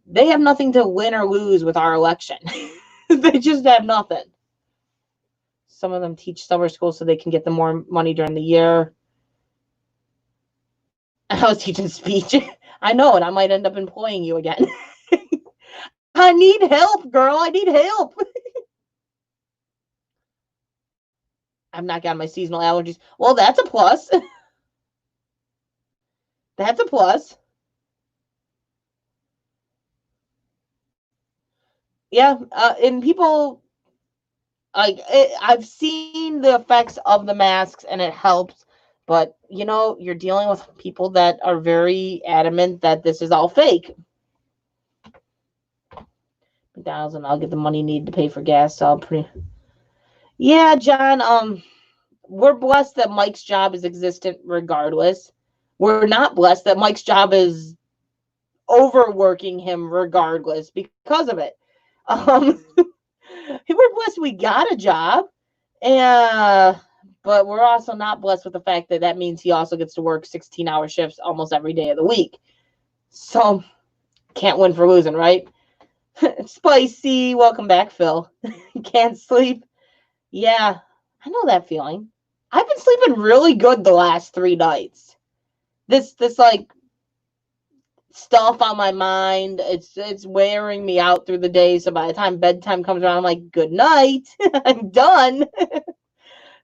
They have nothing to win or lose with our election. They just have nothing. Some of them teach summer school so they can get them more money during the year. I was teaching speech. I know, and I might end up employing you again. I need help, girl. I need help. I've not got my seasonal allergies. Well, that's a plus. That's a plus. Yeah, and people I've seen the effects of the masks, and it helps. But you're dealing with people that are very adamant that this is all fake. McDonald's and I'll get the money needed to pay for gas. So yeah, John. We're blessed that Mike's job is existent regardless. We're not blessed that Mike's job is overworking him regardless because of it. We're blessed we got a job, but we're also not blessed with the fact that means he also gets to work 16-hour shifts almost every day of the week. So can't win for losing, right? Spicy. Welcome back, Phil. Can't sleep. Yeah, I know that feeling. I've been sleeping really good the last 3 nights. This like stuff on my mind, it's wearing me out through the day. So by the time bedtime comes around, I'm like, good night. I'm done.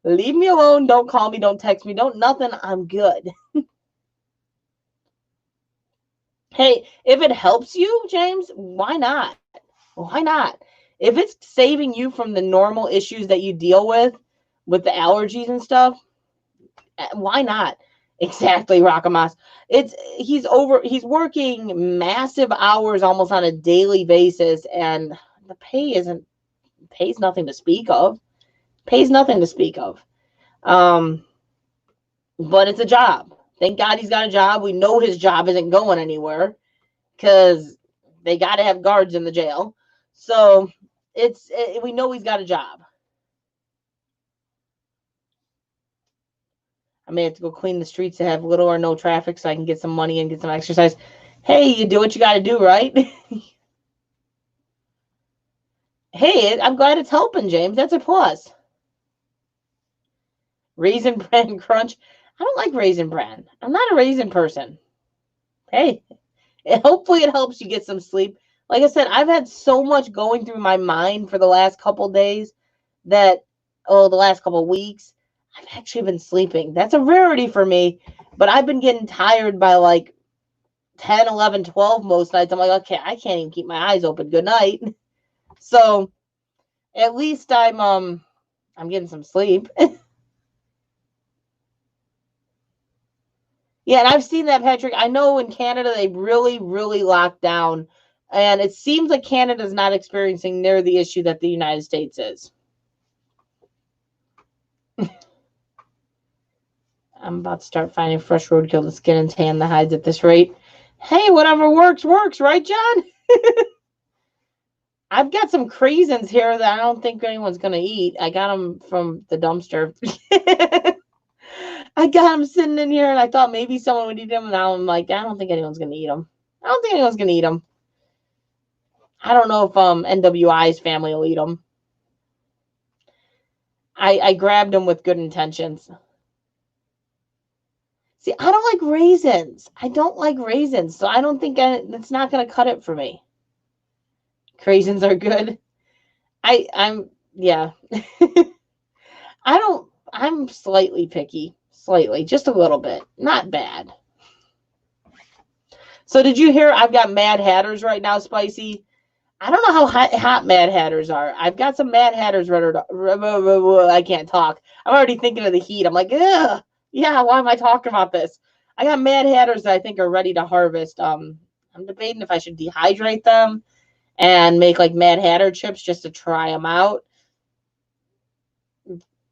Leave me alone. Don't call me. Don't text me. Don't nothing. I'm good. Hey, if it helps you, James, why not? Why not? If it's saving you from the normal issues that you deal with the allergies and stuff, why not? Exactly, Rakamas. He's working massive hours almost on a daily basis, and the pays nothing to speak of. Pays nothing to speak of. But it's a job. Thank God he's got a job. We know his job isn't going anywhere because they got to have guards in the jail. So we know he's got a job. I may have to go clean the streets to have little or no traffic so I can get some money and get some exercise. Hey, you do what you got to do, right? Hey, I'm glad it's helping, James. That's a plus. Raisin Bran Crunch. I don't like Raisin Bran. I'm not a raisin person. Hey, hopefully it helps you get some sleep. Like I said, I've had so much going through my mind for the last couple days that, the last couple weeks, I've actually been sleeping. That's a rarity for me, but I've been getting tired by like 10, 11, 12 most nights. I'm like, okay, I can't even keep my eyes open. Good night. So at least I'm getting some sleep. Yeah, and I've seen that, Patrick. I know in Canada they really, really locked down, and it seems like Canada's not experiencing near the issue that the United States is. I'm about to start finding fresh roadkill to skin and tan the hides at this rate. Hey, whatever works, works, right, John? I've got some craisins here that I don't think anyone's going to eat. I got them from the dumpster. I got them sitting in here, and I thought maybe someone would eat them. And now I'm like, I don't think anyone's going to eat them. I don't think anyone's going to eat them. I don't know if NWI's family will eat them. I grabbed them with good intentions. See, I don't like raisins. I don't like raisins, so I don't think it's not going to cut it for me. Craisins are good. Yeah. I'm slightly picky. Slightly, just a little bit. Not bad. So did you hear I've got Mad Hatters right now, Spicy? I don't know how hot Mad Hatters are. I've got some Mad Hatters ready to, I can't talk. I'm already thinking of the heat. I'm like, ugh. Yeah, why am I talking about this? I got Mad Hatters that I think are ready to harvest. I'm debating if I should dehydrate them and make like Mad Hatter chips just to try them out.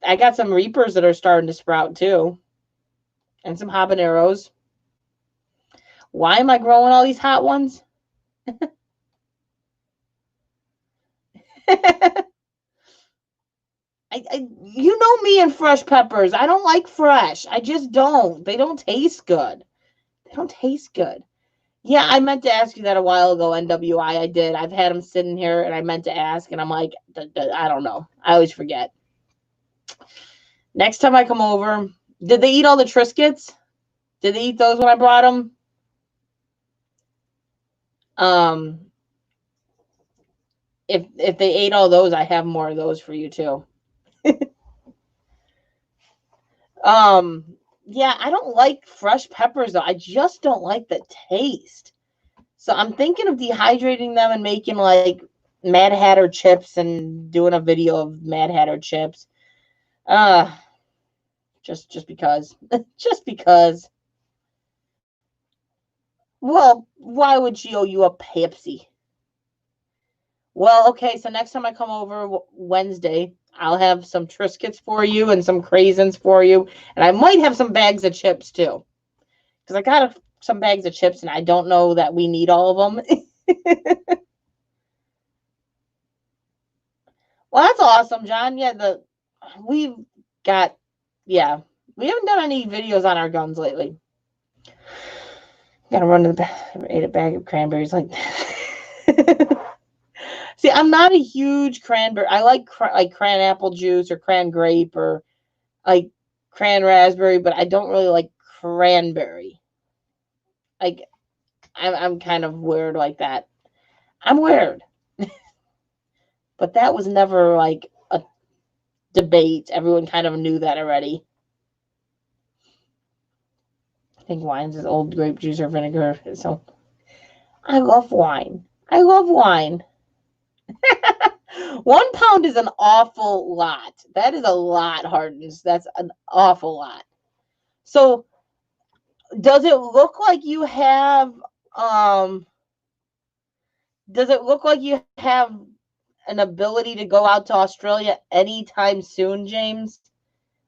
I got some Reapers that are starting to sprout too. And some habaneros. Why am I growing all these hot ones? You know me and fresh peppers. I don't like fresh. I just don't. They don't taste good. They don't taste good. Yeah, I meant to ask you that a while ago, NWI. I did. I've had them sitting here, and I meant to ask, and I'm like, I don't know. I always forget. Next time I come over, did they eat all the Triscuits? Did they eat those when I brought them? If they ate all those, I have more of those for you too. Yeah, I don't like fresh peppers though. I just don't like the taste. So I'm thinking of dehydrating them and making like Mad Hatter chips and doing a video of Mad Hatter chips. Just because. Just because. Well, why would she owe you a Pepsi? Well, okay, so next time I come over Wednesday, I'll have some Triscuits for you and some craisins for you. And I might have some bags of chips too. Because I got some bags of chips and I don't know that we need all of them. Well, that's awesome, John. Yeah, we haven't done any videos on our guns lately. Gotta run to the back. Ate a bag of cranberries like that. See, I'm not a huge cranberry. I like cran apple juice or cran grape or like cran raspberry, but I don't really like cranberry. Like I'm kind of weird like that. I'm weird. But that was never like a debate. Everyone kind of knew that already. I think wine's is old grape juice or vinegar. So I love wine. I love wine. 1 pound is an awful lot. That is a lot, Hardens. That's an awful lot. So does it look like you have does it look like you have an ability to go out to Australia anytime soon, James?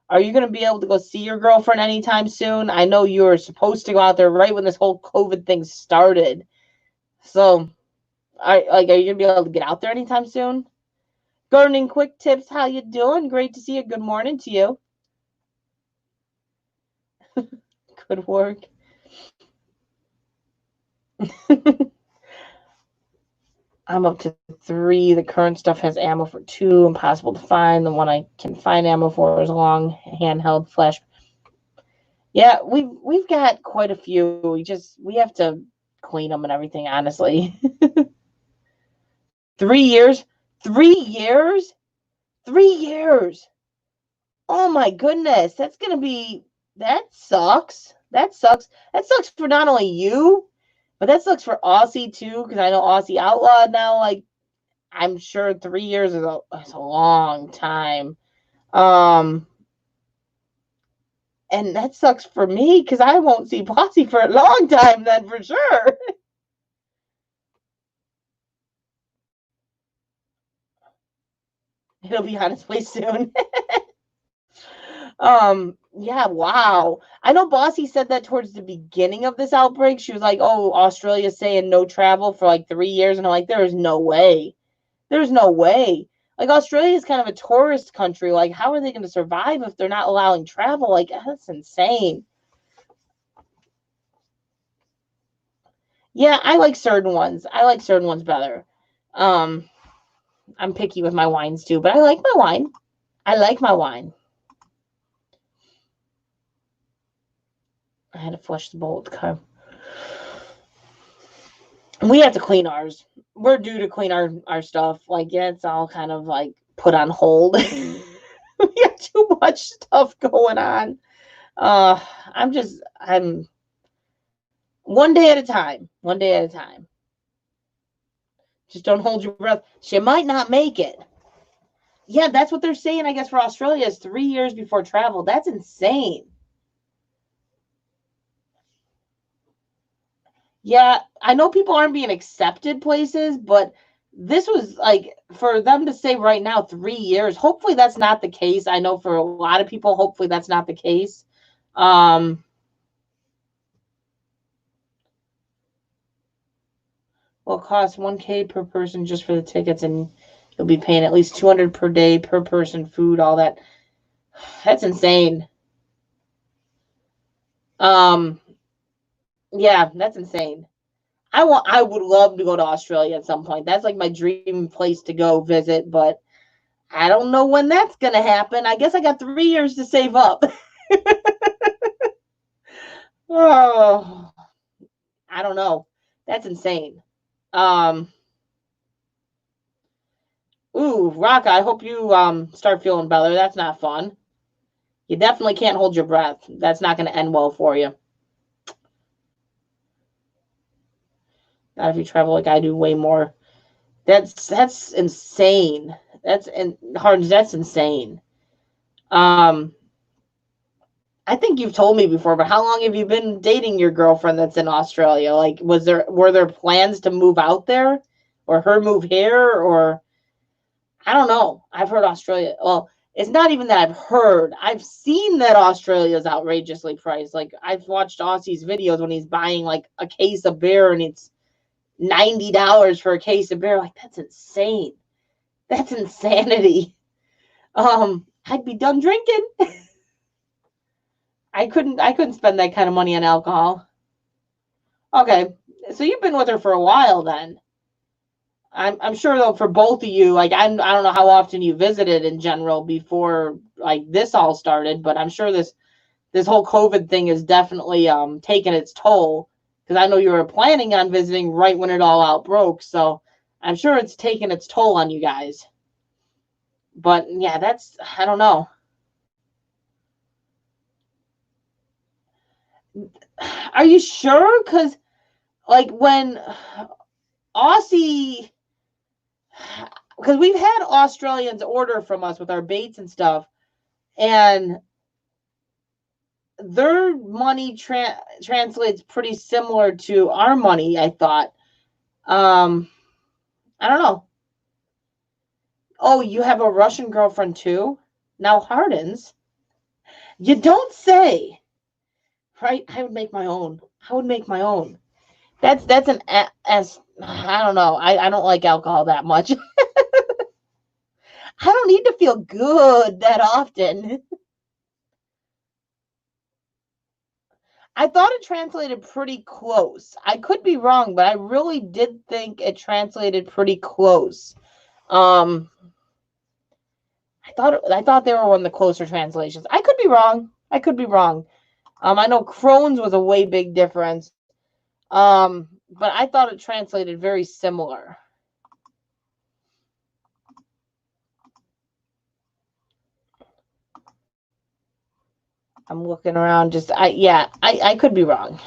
Are you going to be able to go see your girlfriend anytime soon? I know you were supposed to go out there right when this whole COVID thing started. So, are you going to be able to get out there anytime soon? Gardening Quick Tips, how you doing? Great to see you. Good morning to you. Good work. I'm up to 3. The current stuff has ammo for 2. Impossible to find. The one I can find ammo for is a long handheld flash. Yeah, we've got quite a few. We have to clean them and everything, honestly. 3 years? 3 years? 3 years. Oh my goodness. That sucks. That sucks. That sucks for not only you, but that sucks for Aussie too, because I know Aussie outlawed now. Like, I'm sure 3 years is a long time. And that sucks for me because I won't see Posse for a long time then for sure. It'll be on its way soon. Yeah, wow. I know Bossy said that towards the beginning of this outbreak. She was like, oh, Australia's saying no travel for like 3 years. And I'm like, there is no way. There's no way. Like, Australia is kind of a tourist country. Like, how are they going to survive if they're not allowing travel? Like, that's insane. Yeah, I like certain ones. I like certain ones better. I'm picky with my wines too, but I like my wine. I like my wine. I had to flush the bowl with the car. We have to clean ours. We're due to clean our stuff. Like, yeah, it's all kind of like put on hold. We have too much stuff going on. I'm one day at a time. One day at a time. Just don't hold your breath. She might not make it. Yeah, that's what they're saying, I guess, for Australia is 3 years before travel. That's insane. Yeah, I know people aren't being accepted places, but this was like for them to say right now 3 years. Hopefully that's not the case. I know for a lot of people, hopefully that's not the case. Well, it costs $1K per person just for the tickets, and you'll be paying at least $200 per day per person, food, all that. That's insane. Yeah, that's insane. I would love to go to Australia at some point. That's like my dream place to go visit, but I don't know when that's gonna happen. I guess I got 3 years to save up. Oh, I don't know. That's insane. Ooh, Raka, I hope you start feeling better. That's not fun. You definitely can't hold your breath. That's not gonna end well for you. Not if you travel like I do way more. That's insane. That's insane. I think you've told me before, but how long have you been dating your girlfriend that's in Australia? Like, were there plans to move out there, or her move here, or I don't know. I've heard Australia. Well, it's not even that I've heard. I've seen that Australia is outrageously priced. Like, I've watched Aussie's videos when he's buying like a case of beer and it's $90 for a case of beer. Like, that's insane. That's insanity. I'd be done drinking. I couldn't spend that kind of money on alcohol. Okay. So you've been with her for a while then. I'm sure though for both of you, like I don't know how often you visited in general before like this all started, but I'm sure this whole COVID thing is definitely taking its toll, because I know you were planning on visiting right when it all outbroke, so I'm sure it's taking its toll on you guys. But yeah, that's, I don't know. Are you sure? Because like when Aussie, because we've had Australians order from us with our baits and stuff, and their money translates pretty similar to our money, I thought. Um, I don't know. Oh, you have a Russian girlfriend too? Now Hardens? You don't say. Right? I would make my own. I would make my own. That's an as I don't know. I don't like alcohol that much. I don't need to feel good that often. I thought it translated pretty close. I could be wrong, but I really did think it translated pretty close. Um, I thought they were one of the closer translations. I could be wrong. I could be wrong. I know Crohn's was a way big difference. But I thought it translated very similar. I'm looking around. I could be wrong.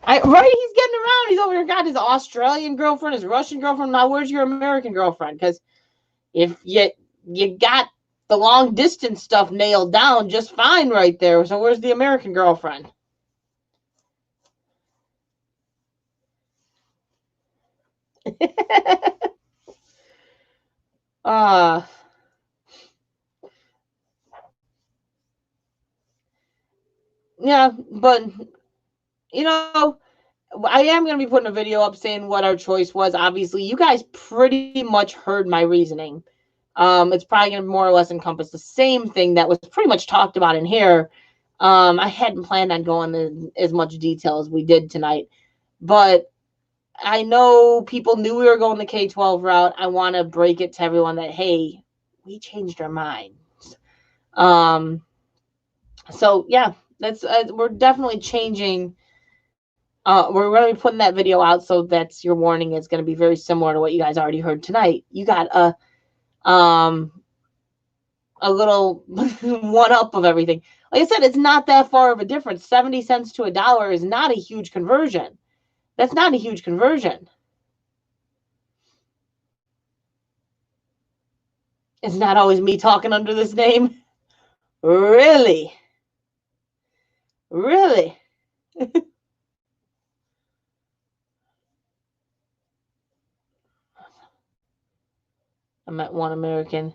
Right, he's getting around. He's over here. Got his Australian girlfriend, his Russian girlfriend. Now, where's your American girlfriend? Because if you got the long distance stuff nailed down just fine right there. So where's the American girlfriend? uh yeah, but you know, I am going to be putting a video up saying what our choice was. Obviously, you guys pretty much heard my reasoning. It's probably going to more or less encompass the same thing that was pretty much talked about in here. I hadn't planned on going in as much detail as we did tonight, but I know people knew we were going the K-12 route. I want to break it to everyone that, hey, we changed our minds. So yeah, that's we're definitely changing. We're going to be putting that video out, so that's your warning. It's going to be very similar to what you guys already heard tonight. You got a little one up of everything. Like I said, it's not that far of a difference. 70 cents to $1 is not a huge conversion. That's not a huge conversion. It's not always me talking under this name. Really? Really? I met one American.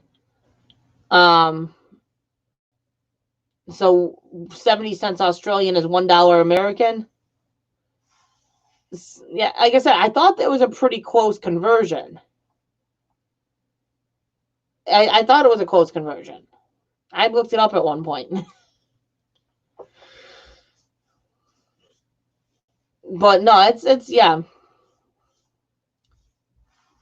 So 70 cents Australian is $1 American. Yeah, like I said, I thought that was a pretty close conversion. I thought it was a close conversion. I looked it up at one point. But no, it's yeah.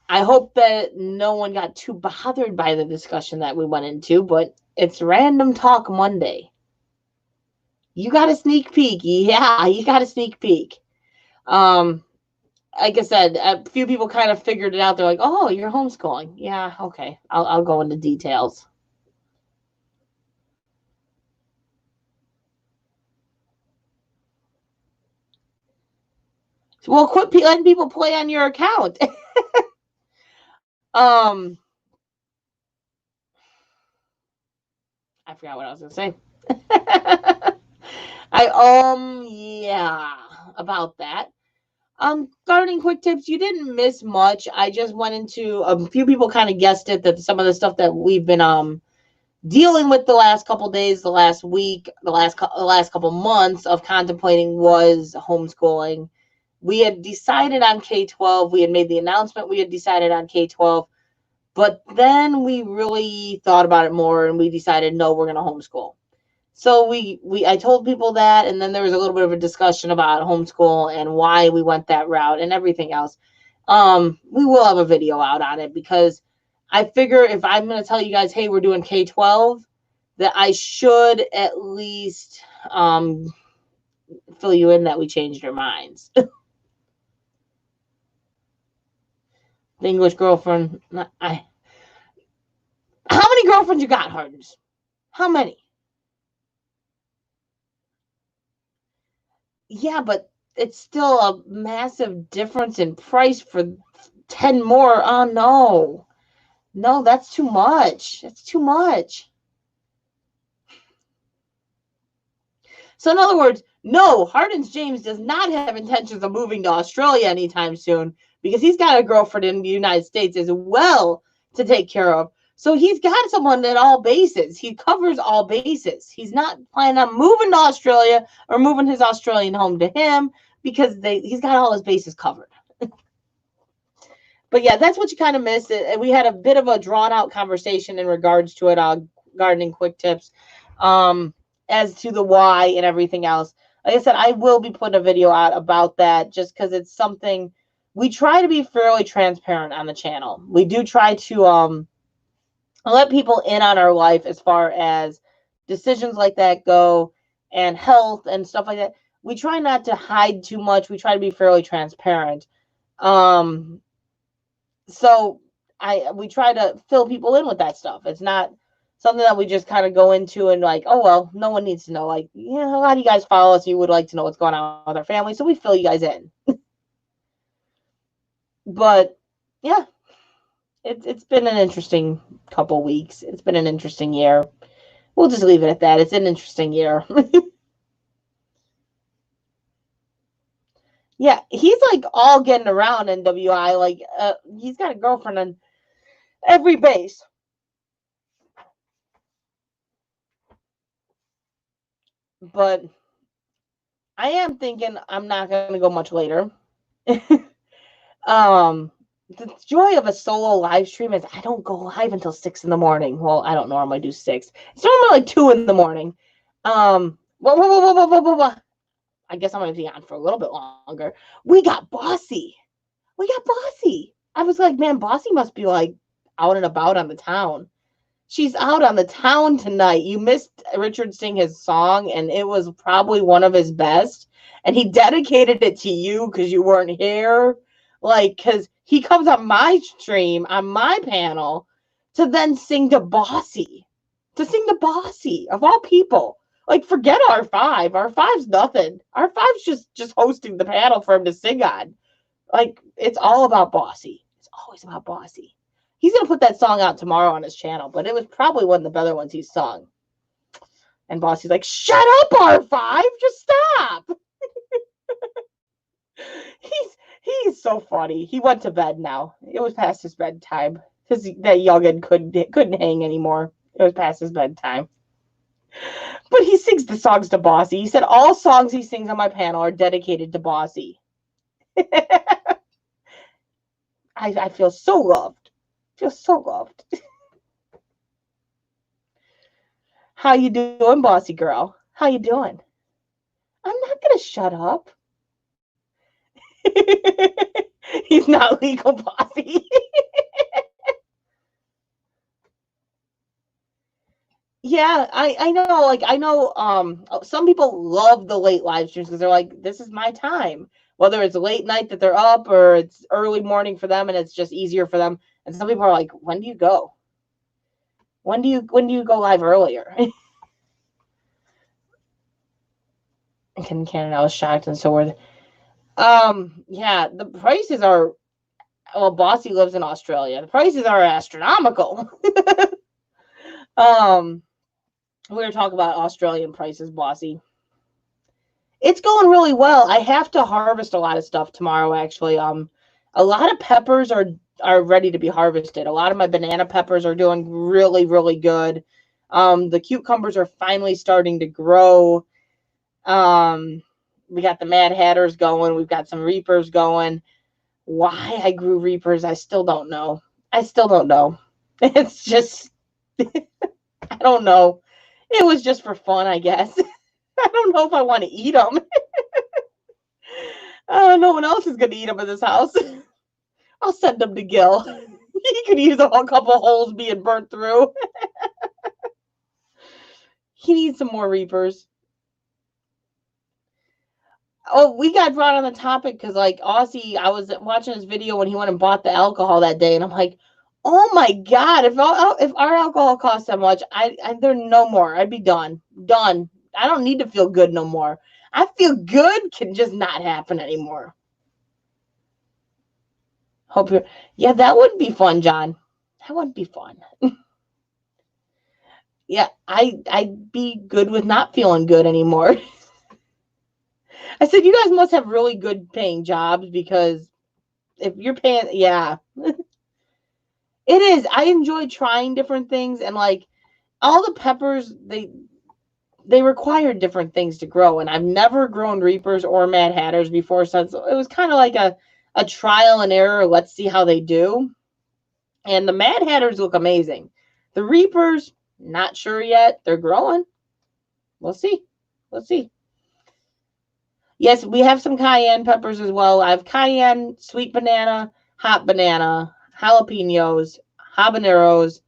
I hope that no one got too bothered by the discussion that we went into, but it's Random Talk Monday. You got a sneak peek. Yeah, you got a sneak peek. Like I said, a few people kind of figured it out. They're like, oh, you're homeschooling. Yeah, okay. I'll go into details. Well, quit letting people play on your account. I forgot what I was gonna say. Yeah, about that. Gardening quick tips. You didn't miss much. I just went into a few people kind of guessed it, that some of the stuff that we've been dealing with the last couple days, the last week, the last couple months of contemplating was homeschooling. We had decided on K-12. We had made the announcement. We had decided on K-12, but then we really thought about it more, and we decided, no, we're going to homeschool. So I told people that, and then there was a little bit of a discussion about homeschool and why we went that route and everything else. We will have a video out on it because I figure if I'm going to tell you guys, hey, we're doing K-12, that I should at least fill you in that we changed our minds. The English girlfriend. How many girlfriends you got, Hardens? How many? Yeah, but it's still a massive difference in price for 10 more. Oh, no. No, that's too much. That's too much. So in other words, no, Hardens James does not have intentions of moving to Australia anytime soon because he's got a girlfriend in the United States as well to take care of. So he's got someone at all bases. He covers all bases. He's not planning on moving to Australia or moving his Australian home to him because he's got all his bases covered. But yeah, that's what you kind of missed. We had a bit of a drawn out conversation in regards to it on gardening quick tips. As to the why and everything else. Like I said, I will be putting a video out about that just because it's something we try to be fairly transparent on the channel. We do try to let people in on our life as far as decisions like that go and health and stuff like that. We try not to hide too much. We try to be fairly transparent. So we try to fill people in with that stuff. It's not something that we just kind of go into and like, oh, well, no one needs to know. Like, a lot of you guys follow us. You would like to know what's going on with our family. So we fill you guys in. But yeah, it's been an interesting couple weeks. It's been an interesting year. We'll just leave it at that. It's an interesting year. Yeah, he's like all getting around NWI. Like, he's got a girlfriend on every base. But I am thinking I'm not going to go much later. The joy of a solo live stream is I don't go live until 6 in the morning. Well, I don't normally do 6. It's normally like 2 in the morning. I guess I'm going to be on for a little bit longer. We got Bossy. I was like, man, Bossy must be like out and about on the town. She's out on the town tonight. You missed Richard sing his song, and it was probably one of his best. And he dedicated it to you because you weren't here. Like, because he comes on my stream, on my panel, to then sing to Bossy. Of all people. Like, forget R5. R5's nothing. R5's just hosting the panel for him to sing on. Like, it's all about Bossy. It's always about Bossy. He's going to put that song out tomorrow on his channel, but it was probably one of the better ones he's sung. And Bossy's like, shut up, R5! Just stop! He's so funny. He went to bed now. It was past his bedtime. Because that youngin' couldn't hang anymore. It was past his bedtime. But he sings the songs to Bossy. He said all songs he sings on my panel are dedicated to Bossy. I feel so loved. How you doing, Bossy girl? How you doing? I'm not gonna shut up. He's not legal, Bossy. Yeah, I know. Like, I know some people love the late live streams because they're like, this is my time. Whether it's late night that they're up or it's early morning for them and it's just easier for them. And some people are like, when do you go? When do you go live earlier? And Canada was shocked, and so were they. Yeah, the prices are, well, Bossy lives in Australia. The prices are astronomical. We were talking about Australian prices, Bossy. It's going really well. I have to harvest a lot of stuff tomorrow, actually. A lot of peppers are ready to be harvested. A lot of my banana peppers are doing really, really good. The cucumbers are finally starting to grow. We got the Mad Hatters going. We've got some Reapers going. Why I grew Reapers, I still don't know. It's just, I don't know. It was just for fun, I guess. I don't know if I want to eat them. No one else is going to eat them in this house. I'll send them to Gil. He could use a couple holes being burnt through. He needs some more reapers. Oh, we got brought on the topic because, like, Aussie, I was watching his video when he went and bought the alcohol that day, and I'm like, oh my God, if our alcohol costs that much, there no more. I'd be done. Done. I don't need to feel good no more. I feel good can just not happen anymore. Hope you're, yeah, that would be fun, John. That would be fun. Yeah, I'd be good with not feeling good anymore. I said, you guys must have really good paying jobs because if you're paying, yeah. It is. I enjoy trying different things, and like all the peppers, they require different things to grow, and I've never grown Reapers or Mad Hatters before, so it was kind of like a trial and error. Let's see how they do. And the Mad Hatters look amazing. The Reapers, not sure yet. They're growing. We'll see. We'll see. Yes, we have some cayenne peppers as well. I have cayenne, sweet banana, hot banana, jalapenos, habaneros,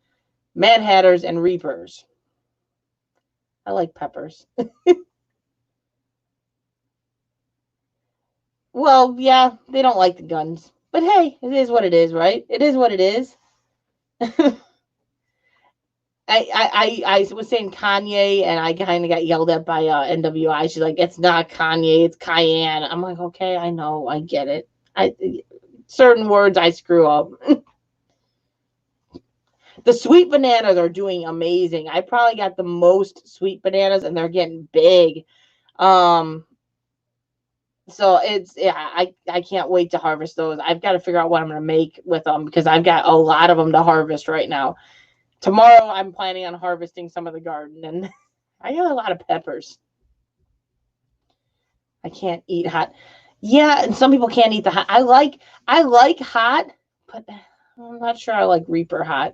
Mad Hatters, and Reapers. I like peppers. Well, yeah, they don't like the guns. But hey, it is what it is, right? It is what it is. I was saying Kanye, and I kind of got yelled at by NWI. She's like, it's not Kanye, it's Cayenne. I'm like, okay, I know, I get it. Certain words I screw up. The sweet bananas are doing amazing. I probably got the most sweet bananas, and they're getting big. So it's, yeah, I can't wait to harvest those. I've got to figure out what I'm going to make with them because I've got a lot of them to harvest right now. Tomorrow I'm planning on harvesting some of the garden, and I got a lot of peppers. I can't eat hot. Yeah, and some people can't eat the hot. I like hot, but I'm not sure I like Reaper hot.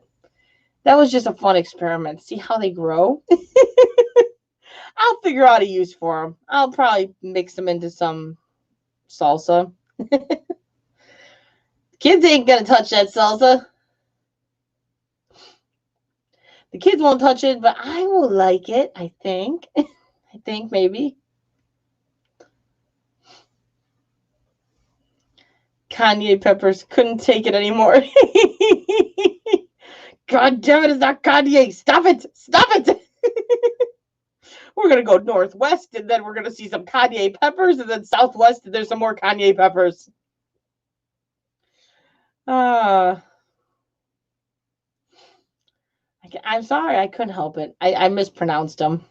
That was just a fun experiment. See how they grow? I'll figure out a use for them. I'll probably mix them into some salsa. Kids ain't gonna touch that salsa. The kids won't touch it, but I will like it, I think. I think maybe. Kanye peppers couldn't take it anymore. God damn it, it's not Kanye. Stop it. Stop it. We're going to go northwest, and then we're going to see some Kanye peppers, and then southwest, and there's some more Kanye peppers. I'm sorry, I couldn't help it. I mispronounced them.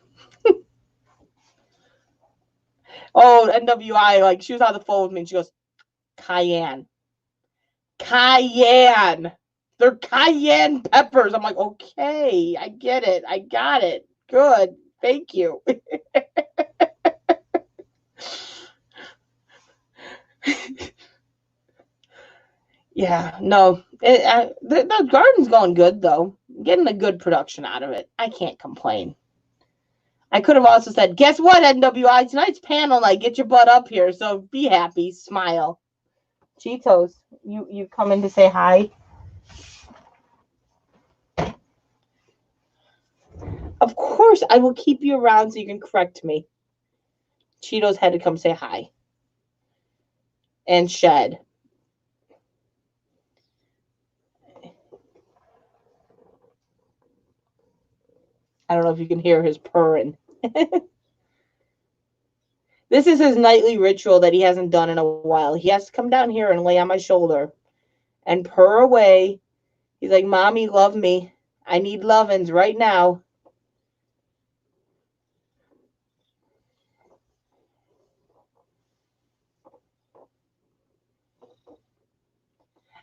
Oh, NWI, like, she was on the phone with me, and she goes, Cayenne. Cayenne. They're cayenne peppers. I'm like, okay, I get it. I got it. Good. Thank you. Yeah, no. The garden's going good, though. Getting a good production out of it. I can't complain. I could have also said, guess what, NWI? Tonight's panel night. Get your butt up here. So be happy. Smile. Cheetos, you come in to say hi? Of course, I will keep you around so you can correct me. Cheetos had to come say hi. And Shed. I don't know if you can hear his purring. This is his nightly ritual that he hasn't done in a while. He has to come down here and lay on my shoulder and purr away. He's like, Mommy, love me. I need lovin's right now.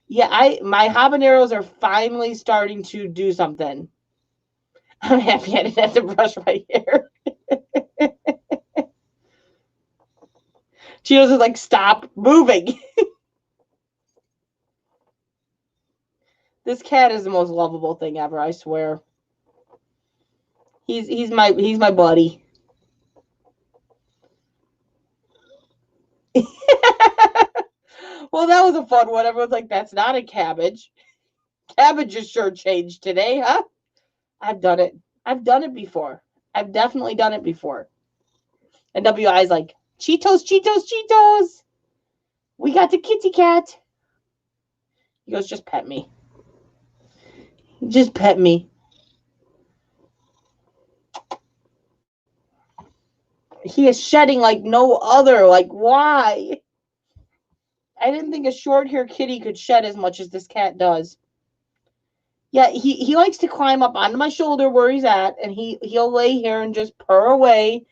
Yeah, my habaneros are finally starting to do something. I'm happy I didn't have to brush my hair. Cheetos is like, stop moving. This cat is the most lovable thing ever, I swear. He's my buddy. Well, that was a fun one. Everyone's like, that's not a cabbage. Cabbage is sure changed today, huh? I've done it. I've done it before. I've definitely done it before. And WI's like, Cheetos, Cheetos, Cheetos. We got the kitty cat. He goes, just pet me. Just pet me. He is shedding like no other. Like, why? I didn't think a short-haired kitty could shed as much as this cat does. Yeah, he likes to climb up onto my shoulder where he's at, and he'll lay here and just purr away.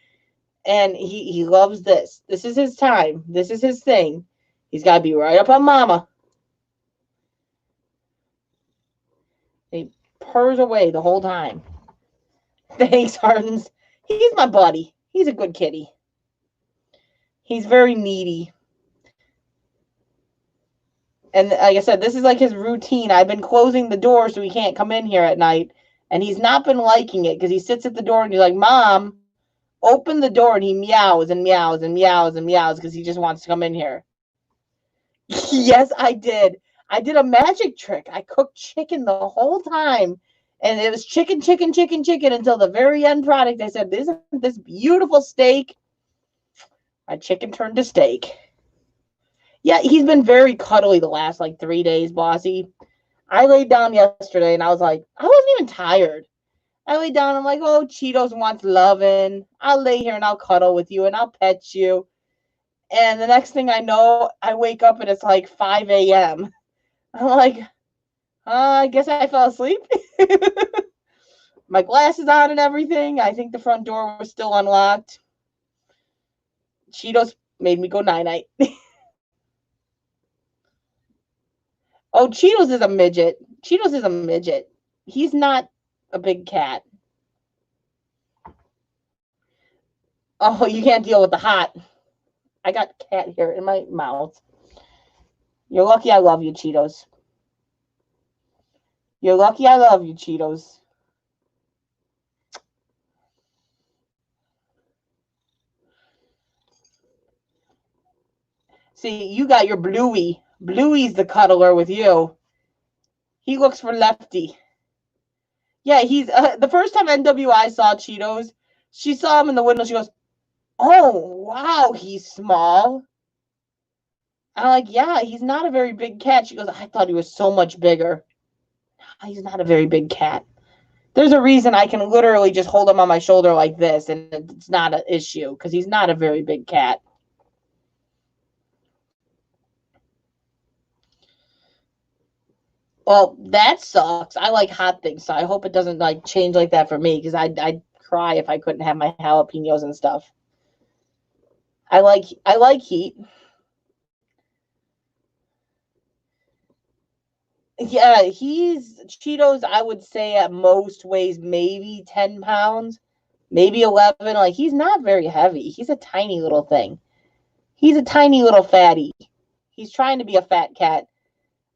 And he loves this. This is his time. This is his thing. He's got to be right up on mama. He purrs away the whole time. Thanks, Hardens. He's my buddy. He's a good kitty. He's very needy. And like I said, this is like his routine. I've been closing the door so he can't come in here at night. And he's not been liking it because he sits at the door and he's like, Mom, open the door. And he meows and meows and meows and meows because he just wants to come in here. Yes, I did. I did a magic trick. I cooked chicken the whole time. And it was chicken, chicken, chicken, chicken until the very end product. I said, this beautiful steak. My chicken turned to steak. Yeah, he's been very cuddly the last like 3 days, Bossy. I laid down yesterday and I was like, I wasn't even tired. I laid down and I'm like, oh, Cheetos wants loving. I'll lay here and I'll cuddle with you and I'll pet you. And the next thing I know, I wake up and it's like 5 a.m. I'm like, I guess I fell asleep. My glasses on and everything. I think the front door was still unlocked. Cheetos made me go night-night. Oh, Cheetos is a midget. Cheetos is a midget. He's not a big cat. Oh, you can't deal with the hot. I got cat hair in my mouth. You're lucky I love you, Cheetos. You're lucky I love you, Cheetos. See, you got your Bluey. Bluey's the cuddler with you. He looks for Lefty. Yeah, he's the first time NWI saw Cheetos, she saw him in the window. She goes, oh, wow, he's small. I'm like, yeah, he's not a very big cat. She goes, I thought he was so much bigger. He's not a very big cat. There's a reason I can literally just hold him on my shoulder like this, and it's not an issue, because he's not a very big cat. Well, that sucks. I like hot things, so I hope it doesn't like change like that for me, because I'd cry if I couldn't have my jalapenos and stuff. I like heat. Yeah, he's Cheetos, I would say at most weighs maybe 10 pounds, maybe 11. Like, he's not very heavy. He's a tiny little thing. He's a tiny little fatty. He's trying to be a fat cat.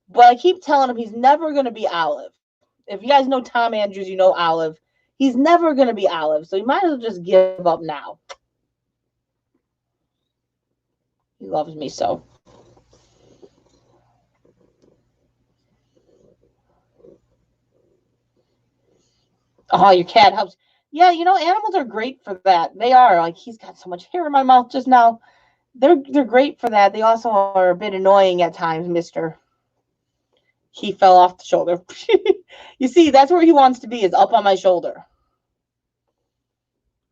But I keep telling him he's never going to be Olive. If you guys know Tom Andrews, you know Olive. He's never going to be Olive. So you might as well just give up now. He loves me so. Oh, your cat helps. Yeah, you know, animals are great for that. They are. Like, he's got so much hair in my mouth just now. They're great for that. They also are a bit annoying at times, mister. He fell off the shoulder. You see, that's where he wants to be, is up on my shoulder.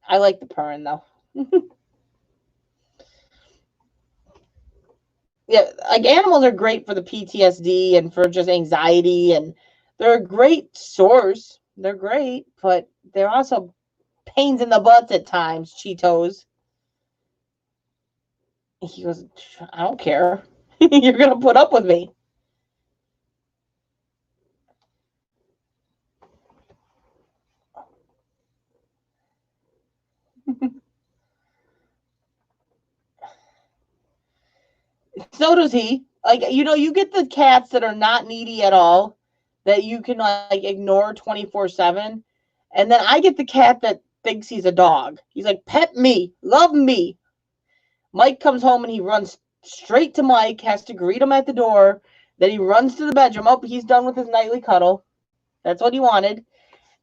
I like the purring, though. Yeah, like, animals are great for the PTSD and for just anxiety, and they're a great source. They're great, but they're also pains in the butts at times, Cheetos. He goes, I don't care. You're going to put up with me. So does he. Like, you know, you get the cats that are not needy at all, that you can like ignore 24/7. And then I get the cat that thinks he's a dog. He's like, pet me, love me. Mike comes home and he runs straight to Mike, has to greet him at the door. Then he runs to the bedroom. Oh, he's done with his nightly cuddle. That's what he wanted.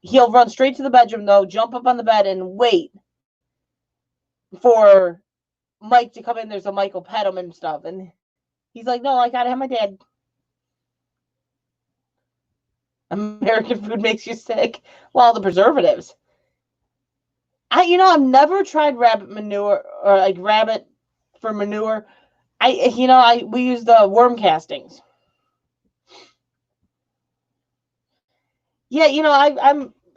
He'll run straight to the bedroom, though, jump up on the bed, and wait for Mike to come in there so Mike will pet him and stuff. And he's like, no, I gotta have my dad. American food makes you sick. Well, the preservatives. I've never tried rabbit manure or like rabbit for manure. We use the worm castings. Yeah,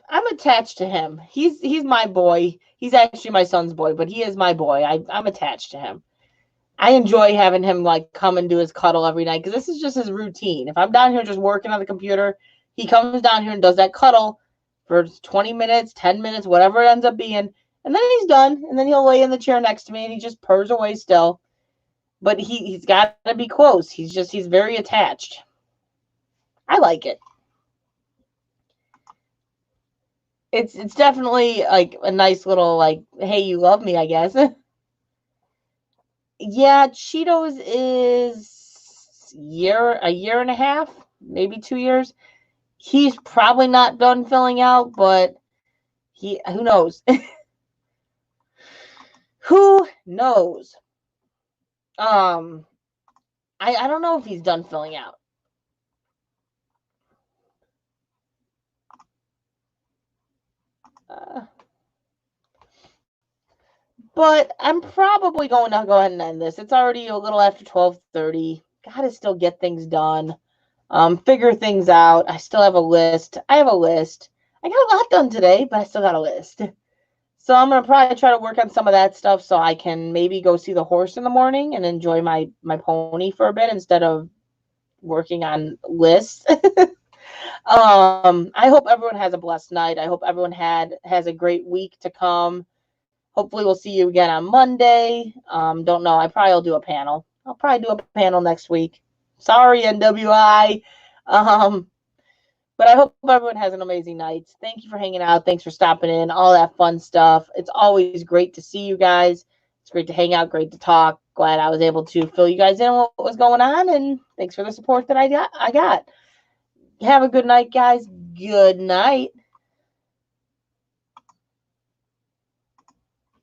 I'm attached to him. He's my boy. He's actually my son's boy, but he is my boy. I'm attached to him. I enjoy having him like come and do his cuddle every night because this is just his routine. If I'm down here just working on the computer, he comes down here and does that cuddle for 20 minutes, 10 minutes, whatever it ends up being, and then he's done. And then he'll lay in the chair next to me and he just purrs away still. But he's got to be close. He's very attached. I like it. It's definitely like a nice little like, hey, you love me, I guess. Yeah, Cheetos is a year and a half, maybe 2 years. He's probably not done filling out, but who knows? Who knows? I don't know if he's done filling out. But I'm probably going to go ahead and end this. It's already a little after 12:30. Gotta still get things done. Figure things out. I still have a list. I have a list. I got a lot done today, but I still got a list. So I'm gonna probably try to work on some of that stuff so I can maybe go see the horse in the morning and enjoy my pony for a bit instead of working on lists. I hope everyone has a blessed night. I hope everyone has a great week to come. Hopefully we'll see you again on Monday. Don't know. I probably will do a panel. I'll probably do a panel next week. Sorry, NWI. But I hope everyone has an amazing night. Thank you for hanging out. Thanks for stopping in. All that fun stuff. It's always great to see you guys. It's great to hang out. Great to talk. Glad I was able to fill you guys in on what was going on. And thanks for the support that I got. Have a good night, guys. Good night.